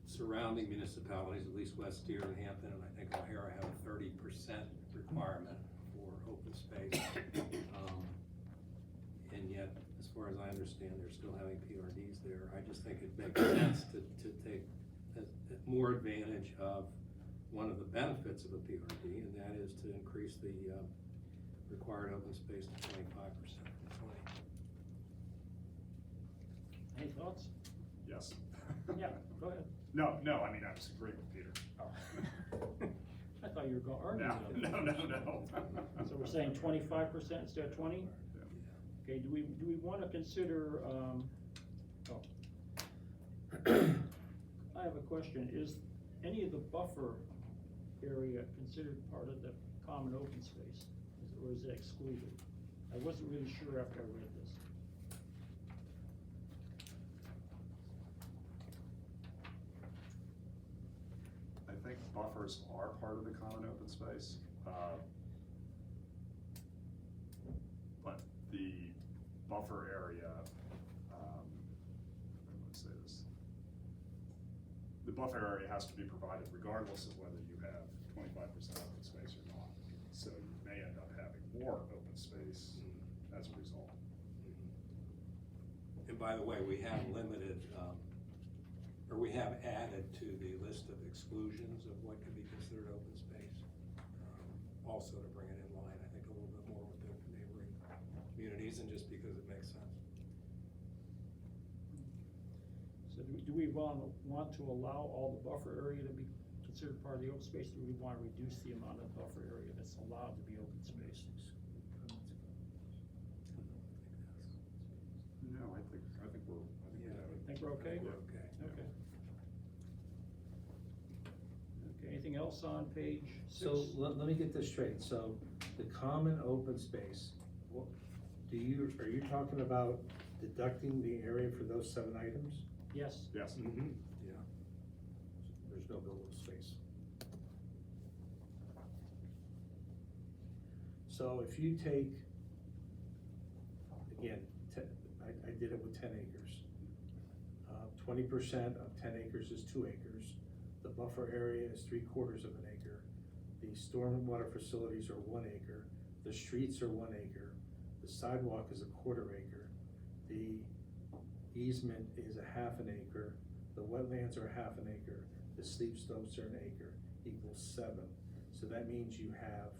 surrounding municipalities, at least West Deer and Hampton, and I think O'Hara, have a 30% requirement for open space. And yet, as far as I understand, they're still having PRDs there. I just think it makes sense to take more advantage of one of the benefits of a PRD, and that is to increase the required open space to 25% from 20. Any thoughts? Yes. Yeah, go ahead. No, I mean, I just agree with Peter. I thought you were gonna argue No, with it. no. So we're saying 25% instead of 20? Okay, do we wanna consider, I have a question, is any of the buffer area considered part of the common open space? Or is it excluded? I wasn't really sure after I read this. I think buffers are part of the common open space. But the buffer area, I'm gonna say this. The buffer area has to be provided regardless of whether you have 25% open space or not. So you may end up having more open space as a result. And by the way, we have limited, or we have added to the list of exclusions of what could be considered open space. Also to bring it in line, I think, a little bit more with the neighboring communities, and just because it makes sense. So do we want to allow all the buffer area to be considered part of the open space? Or do we wanna reduce the amount of buffer area that's allowed to be open space? No, I think we're, Think we're okay? We're okay. Okay. Okay, anything else on page 6? So let me get this straight, so the common open space, what, are you talking about deducting the area for those 7 items? Yes. Yes. Mm-hmm, yeah. There's no buildable space. So if you take, again, I did it with 10 acres. 20% of 10 acres is 2 acres. The buffer area is 3/4 of an acre. The stormwater facilities are 1 acre. The streets are 1 acre. The sidewalk is 1/4 acre. The easement is 1/2 acre. The wetlands are 1/2 acre. The steep slopes are 1 acre, equals 7. So that means you have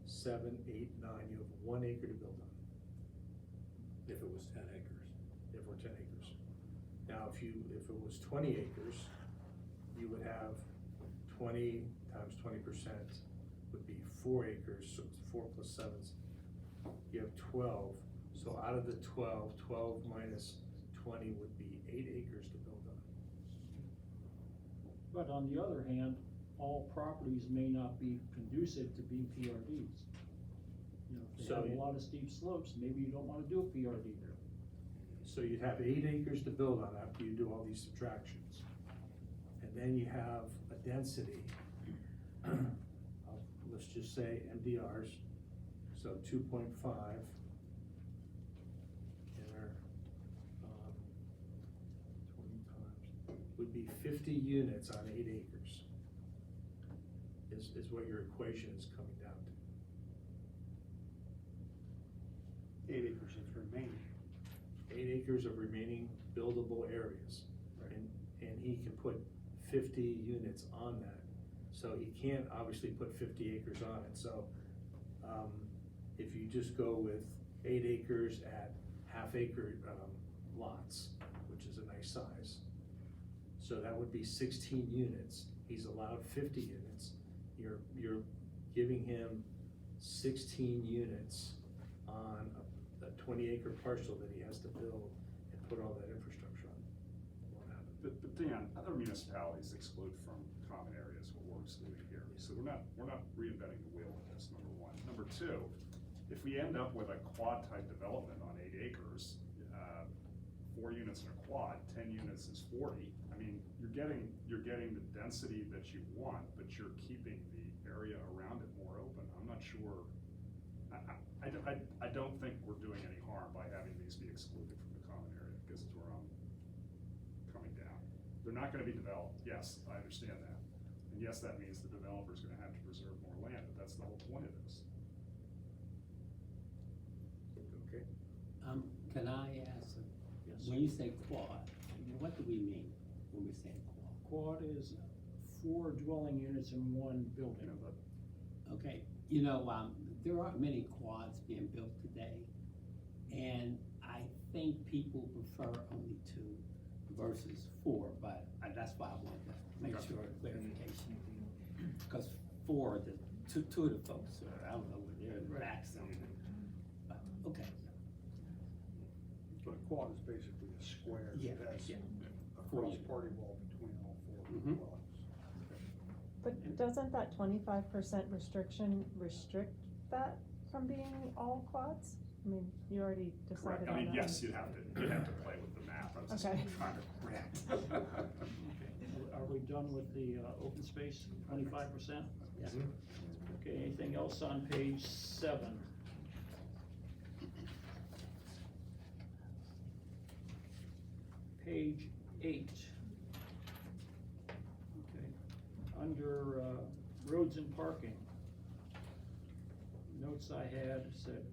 7, 8, 9, you have 1 acre to build on, If it was 10 acres. if we're 10 acres. Now, if it was 20 acres, you would have 20 times 20% would be 4 acres, so it's 4 plus 7. You have 12, so out of the 12 minus 20 would be 8 acres to build on. But on the other hand, all properties may not be conducive to being PRDs. You know, if they So have a you- lot of steep slopes, maybe you don't wanna do a PRD there. So you'd have 8 acres to build on after you do all these subtractions. And then you have a density of, let's just say MDRs, so 2.5. And our, 20 times, would be 50 units on 8 acres. Is what your equation is coming down to. 8 acres is remaining. 8 acres of remaining buildable areas. And he can put 50 units on that. So he can't obviously put 50 acres on it, so, if you just go with 8 acres at 1/2 acre, lots, which is a nice size. So that would be 16 units, he's allowed 50 units, you're giving him 16 units on a 20 acre parcel that he has to build and put all that infrastructure on. Won't happen. But Dan, other municipalities exclude from common areas what we're excluding here. So we're not reinventing the wheel with this, number one. Number two, if we end up with a quad type development on 8 acres, 4 units in a quad, 10 units is 40. I mean, you're getting the density that you want, but you're keeping the area around it more open. I'm not sure. I don't think we're doing any harm by having these be excluded from the common area, because it's where I'm coming down. They're not gonna be developed, yes, I understand that. And yes, that means the developer's gonna have to preserve more land, but that's the whole point of this. Okay. Can I ask, Yes. when you say quad, what do we mean when we say quad? Quad is 4 dwelling units in one You building. know, but Okay, there aren't many quads being built today, and I think people prefer only 2 versus 4, but that's why I wanted to make Okay. sure of clarification. Because 4, two of the folks are, I don't know, where they're in the back somewhere, but, okay. But a quad is basically a square. Yeah, It has yeah. a 4 cross units. party wall between all 4 Mhm. dwellings. But doesn't that 25% restriction restrict that from being all quads? I mean, you already correct, decided I on mean, that. yes, you'd have to play with the math, I was just Okay. trying to react. Are we done with the open space, 25%? Yes. Okay, anything else on page 7? Page 8. Okay, under roads and parking. Notes I had said,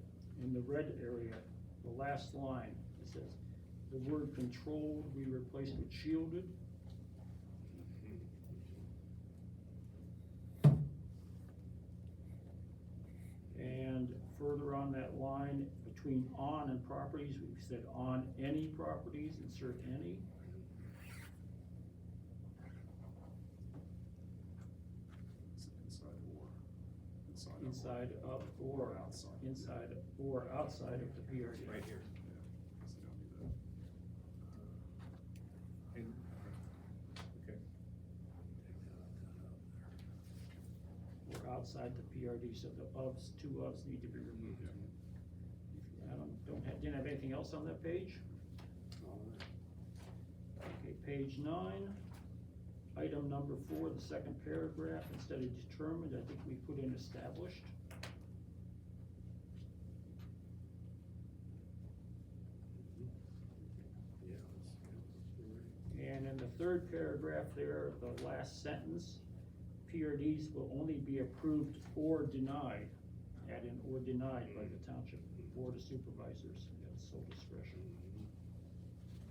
in the red area, the last line, it says, the word controlled we replaced with shielded. And further on that line, between on and properties, we said on any properties, insert any. Inside Inside of or outside. inside or outside of the PRD. Right here. Yeah, 'cause you don't need that. outside the PRD, so the ofs, two ofs need to be removed. Didn't have anything else on that page? Okay, page 9, item number 4, the second paragraph, instead of determined, I think we put in established. And in the third paragraph there, the last sentence, PRDs will only be approved or denied, add in or denied by the Township Board of Supervisors, that's sole discretion.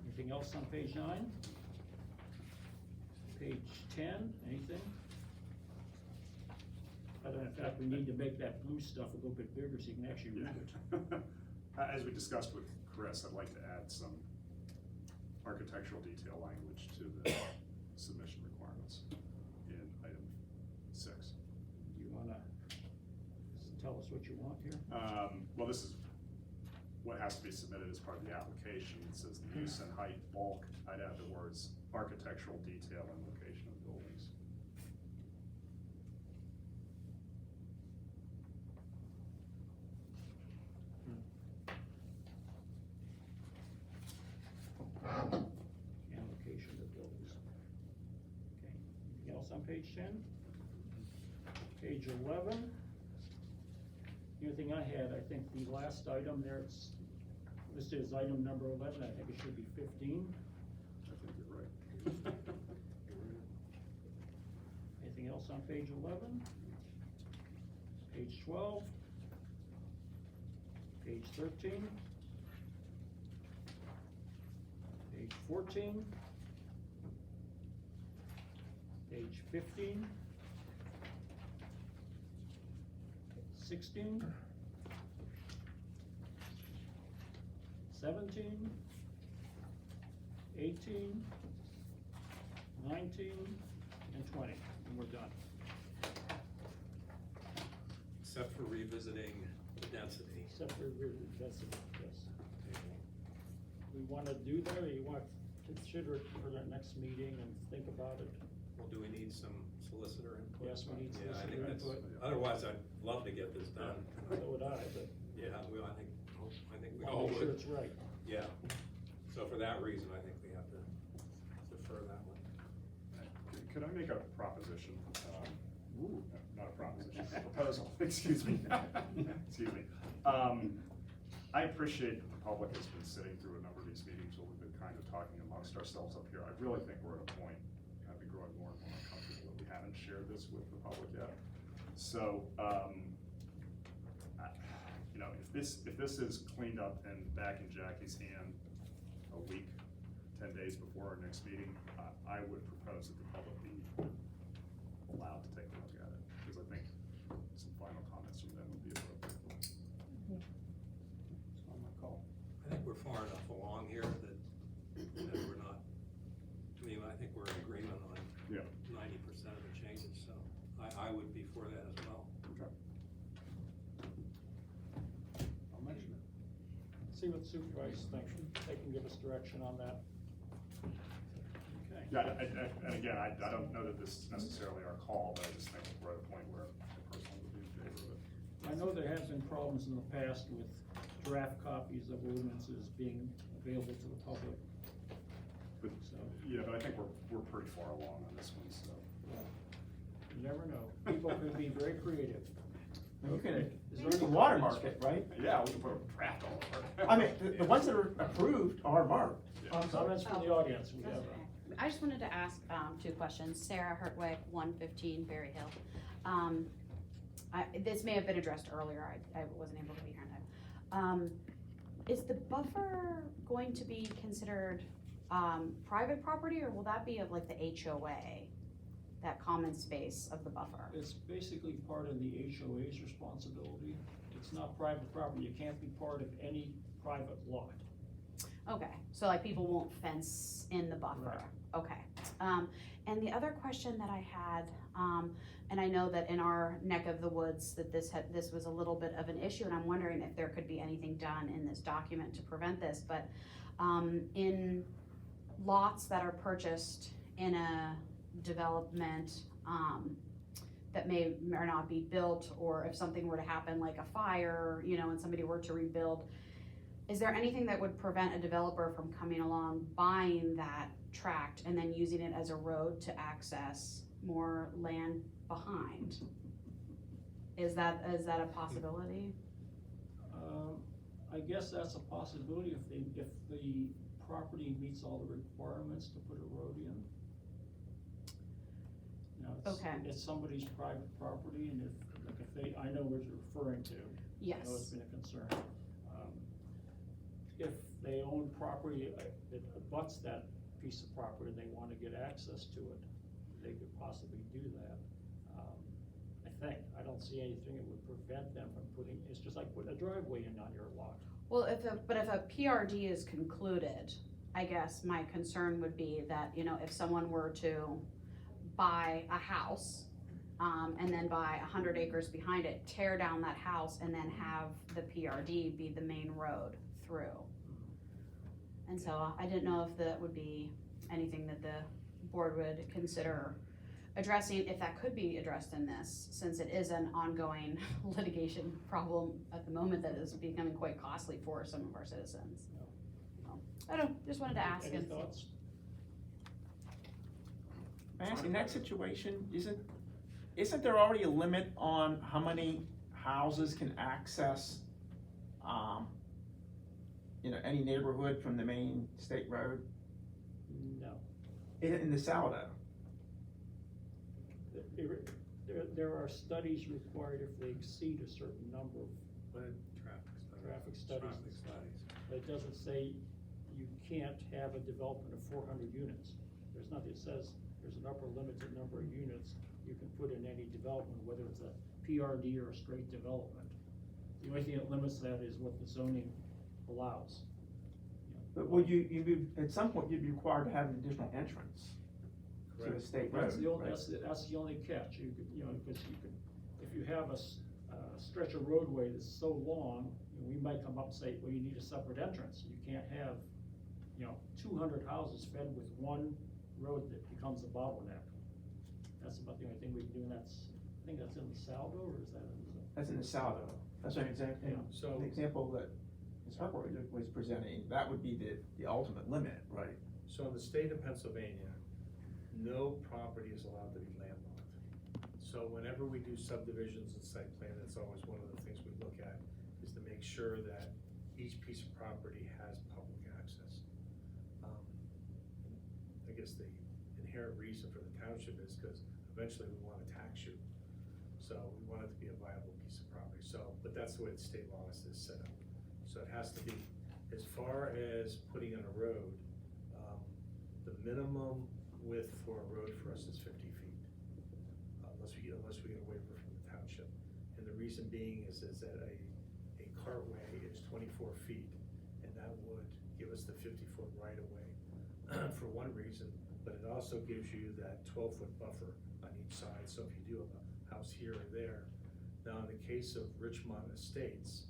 Anything else on page 9? Page 10, anything? Other than the fact we need to make that blue stuff a little bit bigger so you can actually read it. As we discussed with Chris, I'd like to add some architectural detail language to the submission requirements in item 6. You wanna tell us what you want here? Well, this is what has to be submitted as part of the application. It says the use and height bulk. I'd add the words architectural detail and location of buildings. And location of buildings. Okay, anything else on page 10? Page 11. The only thing I had, I think the last item there, it's listed as item number 11, I think it should be 15. I think you're right. Anything else on page 11? Page 12? Page 13? Page 14? Page 15? 16? 17? 18? 19? And 20, and we're done. Except for revisiting the density. Except for density, yes. We wanna do that, or you want to consider it for the next meeting and think about it? Well, do we need some solicitor input? Yes, we need Yeah, I think solicitor that's, input. otherwise I'd love to get this done. So would I, but Yeah, well, I think we I'll all make sure would. it's right. Yeah, so for that reason, I think we have to defer that one. Could I make a proposition? Not a proposition, a proposal, excuse me. Excuse me. I appreciate that the public has been sitting through a number of these meetings where we've been kind of talking amongst ourselves up here. I really think we're at a point, I've been growing more and more uncomfortable that we haven't shared this with the public yet. So, you know, if this is cleaned up and back in Jackie's hand a week, 10 days before our next meeting, I would propose that the public be allowed to take a look at it, because I think some final comments from them would be appropriate. It's on my call. I think we're far enough along here that we're not, I mean, I think we're in agreement on Yeah. 90% of the changes, so I would be for that as well. Okay. I'll mention it. See what supervisors think, they can give us direction on that. Okay. Yeah, and again, I don't know that this is necessarily our call, but I just think we're at a point where I personally would be in favor of it. I know there have been problems in the past with draft copies of ordinances being available to the public, But, so, yeah, but I think we're pretty far along on this one, so. well, you never know. People could be very creative. You can, Is there you can any watermark comments? it, right? Yeah, we can put a draft all over. I mean, the ones that are approved are marked. Comments from the audience, we That's have. okay. I just wanted to ask, 2 questions. Sarah Hertwig, 115 Berry Hill. This may have been addressed earlier, I wasn't able to be here in time. Is the buffer going to be considered, private property, or will that be of like the HOA? That common space of the buffer? It's basically part of the HOA's responsibility. It's not private property, you can't be part of any private lot. Okay, so like people won't fence in the buffer? Right. Okay, and the other question that I had, and I know that in our neck of the woods that this was a little bit of an issue, and I'm wondering if there could be anything done in this document to prevent this, but in lots that are purchased in a development, that may or not be built, or if something were to happen like a fire, you know, and somebody were to rebuild, is there anything that would prevent a developer from coming along, buying that tract and then using it as a road to access more land behind? Is that a possibility? I guess that's a possibility if the property meets all the requirements to put a road in. You know, Okay. it's somebody's private property, and if they, I know what you're referring to. I know it's Yes. been a concern. If they own property that abuts that piece of property, and they wanna get access to it, they could possibly do that. I don't see anything that would prevent them from putting, it's just like putting a driveway in on your lot. Well, if a PRD is concluded, I guess my concern would be that, you know, if someone were to buy a house, and then buy 100 acres behind it, tear down that house, and then have the PRD be the main road through. And so I didn't know if that would be anything that the board would consider addressing, if that could be addressed in this, since it is an ongoing litigation problem at the moment that is becoming quite costly for some of our citizens. I don't know, just wanted to ask. Any thoughts? I ask, in that situation, isn't there already a limit on how many houses can access, any neighborhood from the main state road? No. In the Salado? There are studies required if they exceed a certain number of traffic studies. But it doesn't say you can't have a development of 400 units. There's nothing that says there's an upper limited number of units you can put in any development, whether it's a PRD or a straight development. The only thing that limits that is what the zoning allows. But would at some point, you'd be required to have an additional entrance to the state road, That's the only, right? that's the only catch, because you could, if you have a stretch of roadway that's so long, we might come up and say, well, you need a separate entrance. You can't have, 200 houses fed with one road that becomes a bottleneck. That's about the only thing we can do, and I think that's in the Saldo, or is that in the? That's in the Salado. That's an example, Yeah. the example that Ms. Harper was presenting, that would be the ultimate limit, right? So in the state of Pennsylvania, no property is allowed to be landlocked. So whenever we do subdivisions and site plan, that's always one of the things we look at, is to make sure that each piece of property has public access. I guess the inherent reason for the township is because eventually we want to tax you. So we want it to be a viable piece of property. So, but that's the way the state law is set up. So it has to be, as far as putting in a road, the minimum width for a road for us is 50 feet. Unless we get a waiver from the township. And the reason being is that a cartway is 24 feet, and that would give us the 50-foot right of way for one reason, but it also gives you that 12-foot buffer on each side. So if you do have a house here or there. Now, in the case of Richmond Estates,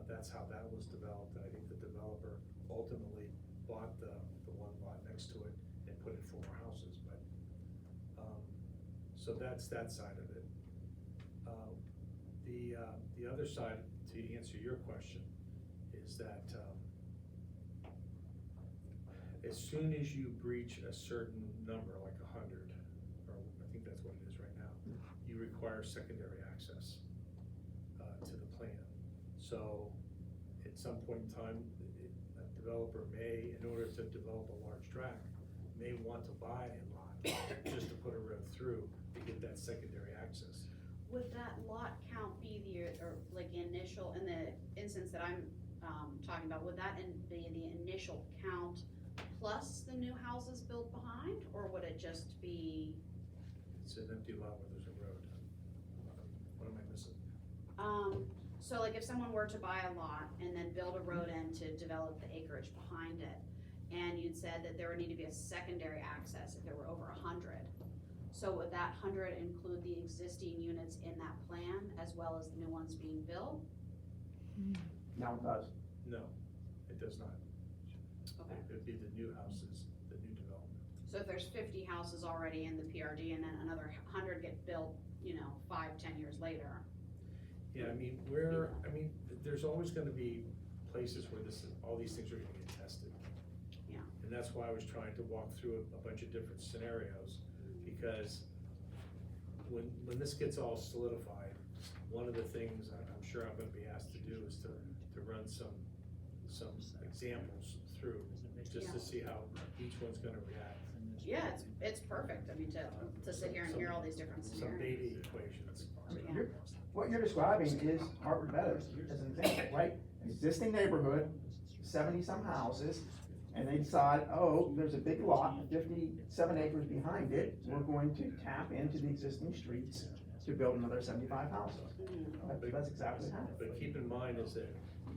that's how that was developed. And I think the developer ultimately bought the one lot next to it and put in 4 more houses. But so that's that side of it. The other side, to answer your question, is that as soon as you breach a certain number, like 100, or I think that's what it is right now, you require secondary access to the plan. So at some point in time, a developer may, in order to develop a large tract, may want to buy a lot just to put a road through to get that secondary access. Would that lot count be initial, in the instance that I'm talking about, would that be the initial count plus the new houses built behind, or would it just be? It's an empty lot where there's a road. What am I missing? So like if someone were to buy a lot and then build a road in to develop the acreage behind it, and you'd said that there would need to be a secondary access if there were over 100. So would that 100 include the existing units in that plan as well as the new ones being built? Now it does. No, it does not. Okay. It'd be the new houses, the new development. So if there's 50 houses already in the PRD and then another 100 get built 5, 10 years later. Yeah, I mean, there's always gonna be places where all these things are gonna get tested. Yeah. And that's why I was trying to walk through a bunch of different scenarios, because when this gets all solidified, one of the things I'm sure I'm gonna be asked to do is to run some examples through, just to see how each one's gonna react. Yeah, it's perfect, I mean, to sit here and hear all these different Some scenarios. data equations. Yeah. What you're describing is Hartwood Meadows as an example, right? Existing neighborhood, 70-some houses, and they decide, oh, there's a big lot, 57 acres behind it, we're going to tap into the existing streets to build another 75 houses. That's exactly what happened. But keep in mind is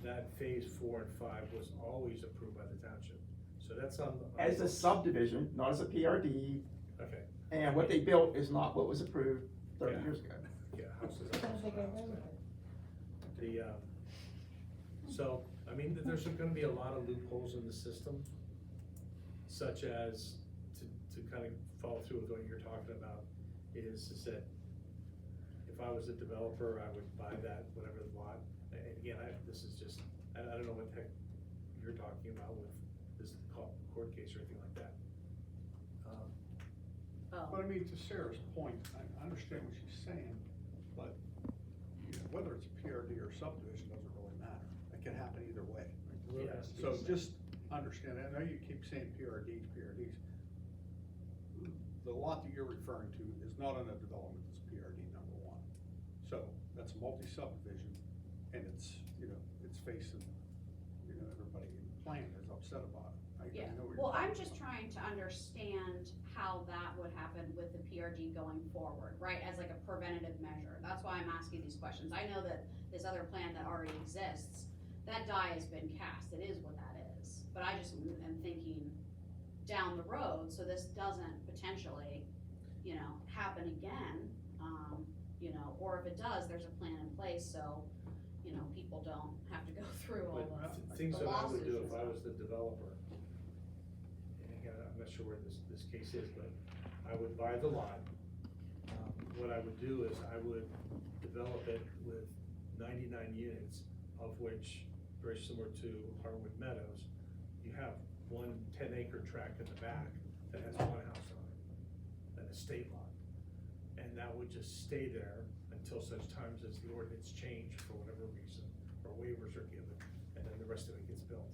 that phase 4 and 5 was always approved by the township. So that's on. As a subdivision, not as a PRD, Okay, and what they built is not what was approved 30 Yeah. years ago. yeah, houses. How did they get away with it? So, I mean, there's gonna be a lot of loopholes in the system, such as, to kind of follow through with what you're talking about, is that if I was a developer, I would buy that, whatever the lot, and again, this is just, I don't know what the heck you're talking about with this court case or anything like that. But I mean, to Sarah's point, I understand what she's saying, but whether it's a PRD or subdivision doesn't really matter. It can happen either way. Yeah. So just understand, I know you keep saying PRDs. The lot that you're referring to is not in a development that's PRD number 1. So that's a multi-subdivision, and it's facing, everybody in the plan is upset about it. I Yeah, know what you're well, I'm talking just about. trying to understand how that would happen with the PRD going forward, right, as like a preventative measure. That's why I'm asking these questions. I know that this other plan that already exists, that die has been cast, it is what that is. But I just am thinking down the road, so this doesn't potentially, happen again, or if it does, there's a plan in place, so, people don't have to go through all But the things that I would do lawsuits if I and was the developer, and again, I'm not sure where this case is, but I would buy the lot. What I would do is I would develop it with 99 units, of which, very similar to Hartwood Meadows, you have one 10-acre tract in the back that has one house on it, an estate lot. And that would just stay there until such times as the ordinance changed for whatever reason, or waivers are given, and then the rest of it gets built.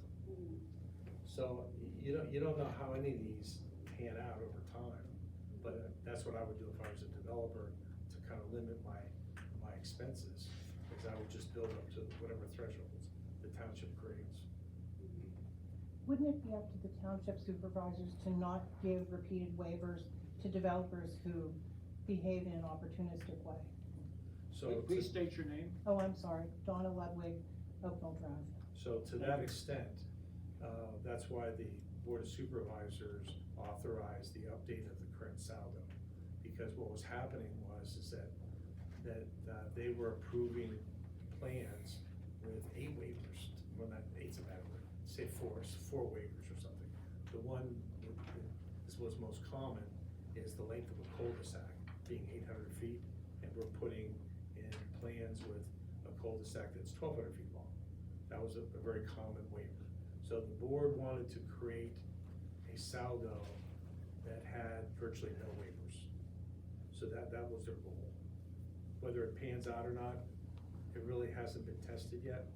So you don't know how any of these pan out over time, but that's what I would do if I was a developer, to kind of limit my expenses, because I would just build up to whatever thresholds the township creates. Wouldn't it be up to the township supervisors to not give repeated waivers to developers who behave in an opportunistic way? So Please state your name. Oh, I'm sorry, Donna Ludwig, Oakville Drive. So to that extent, that's why the Board of Supervisors authorized the update of the current saldo. Because what was happening is that they were approving plans with 8 waivers. Well, not 8's a bad word, say 4 waivers or something. The one that was most common is the length of a cul-de-sac being 800 feet, and we're putting in plans with a cul-de-sac that's 1,200 feet long. That was a very common waiver. So the board wanted to create a saldo that had virtually no waivers. So that was their goal. Whether it pans out or not, it really hasn't been tested yet.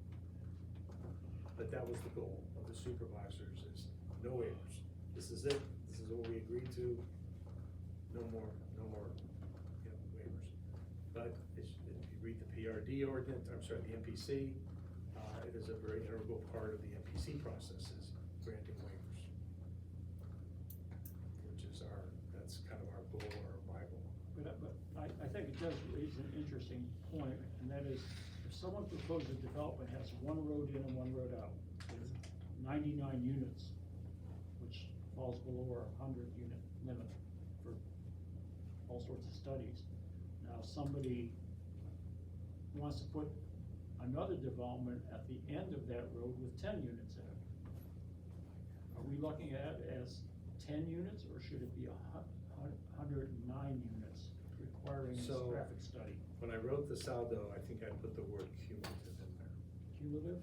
But that was the goal of the supervisors, is no waivers. This is it, this is what we agreed to, no more waivers. But if you read the PRD ordinance, the MPC, it is a very integral part of the MPC process, is granting waivers. Which is that's kind of our goal, or my goal. But I think it does raise an interesting point, and that is, if someone proposes a development has one road in and one road out, with 99 units, which falls below our 100-unit limit for all sorts of studies. Now, somebody wants to put another development at the end of that road with 10 units in it. Are we looking at it as 10 units, or should it be 109 units required? requiring this So- traffic study. When I wrote this out though, I think I put the word cumulative in there. Cumulative,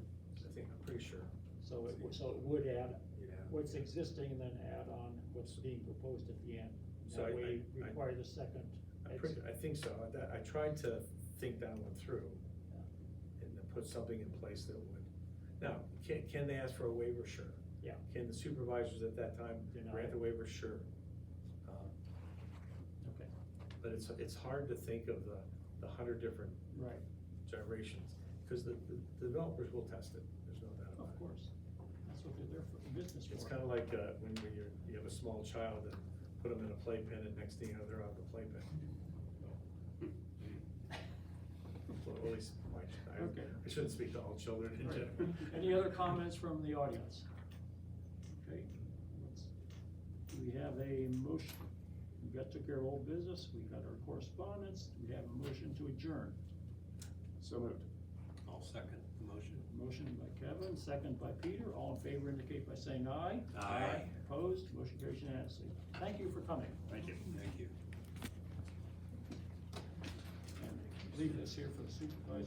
I'm pretty sure. so it would add Yeah. what's existing and then add on what's being proposed at the end. So That I- way I- require the second. I think so. I tried to think that one through and then put something in place that would. Now, can they ask for a waiver? Sure. Yeah. Can the supervisors at that time Deny grant it. the waiver? Sure. Okay, But it's hard to think of the 100 different right, gyrations, because the developers will test it, there's no doubt about of it. course. That's what they're there for, business for. It's kind of like when you have a small child and put them in a playpen, and next thing you know, they're out of the playpen. Well, at least Okay. I shouldn't speak to all children in Right. general. Any other comments from the audience? Okay, we have a motion. We got took care of old business, we got our correspondence, we have a motion to adjourn. So moved. I'll second the motion. Motion by Kevin, second by Peter, all in favor indicate by saying aye. Aye. Opposed, motion carries unanimously. Thank you for coming. Thank you. Thank you. And leave this here for the supervisor.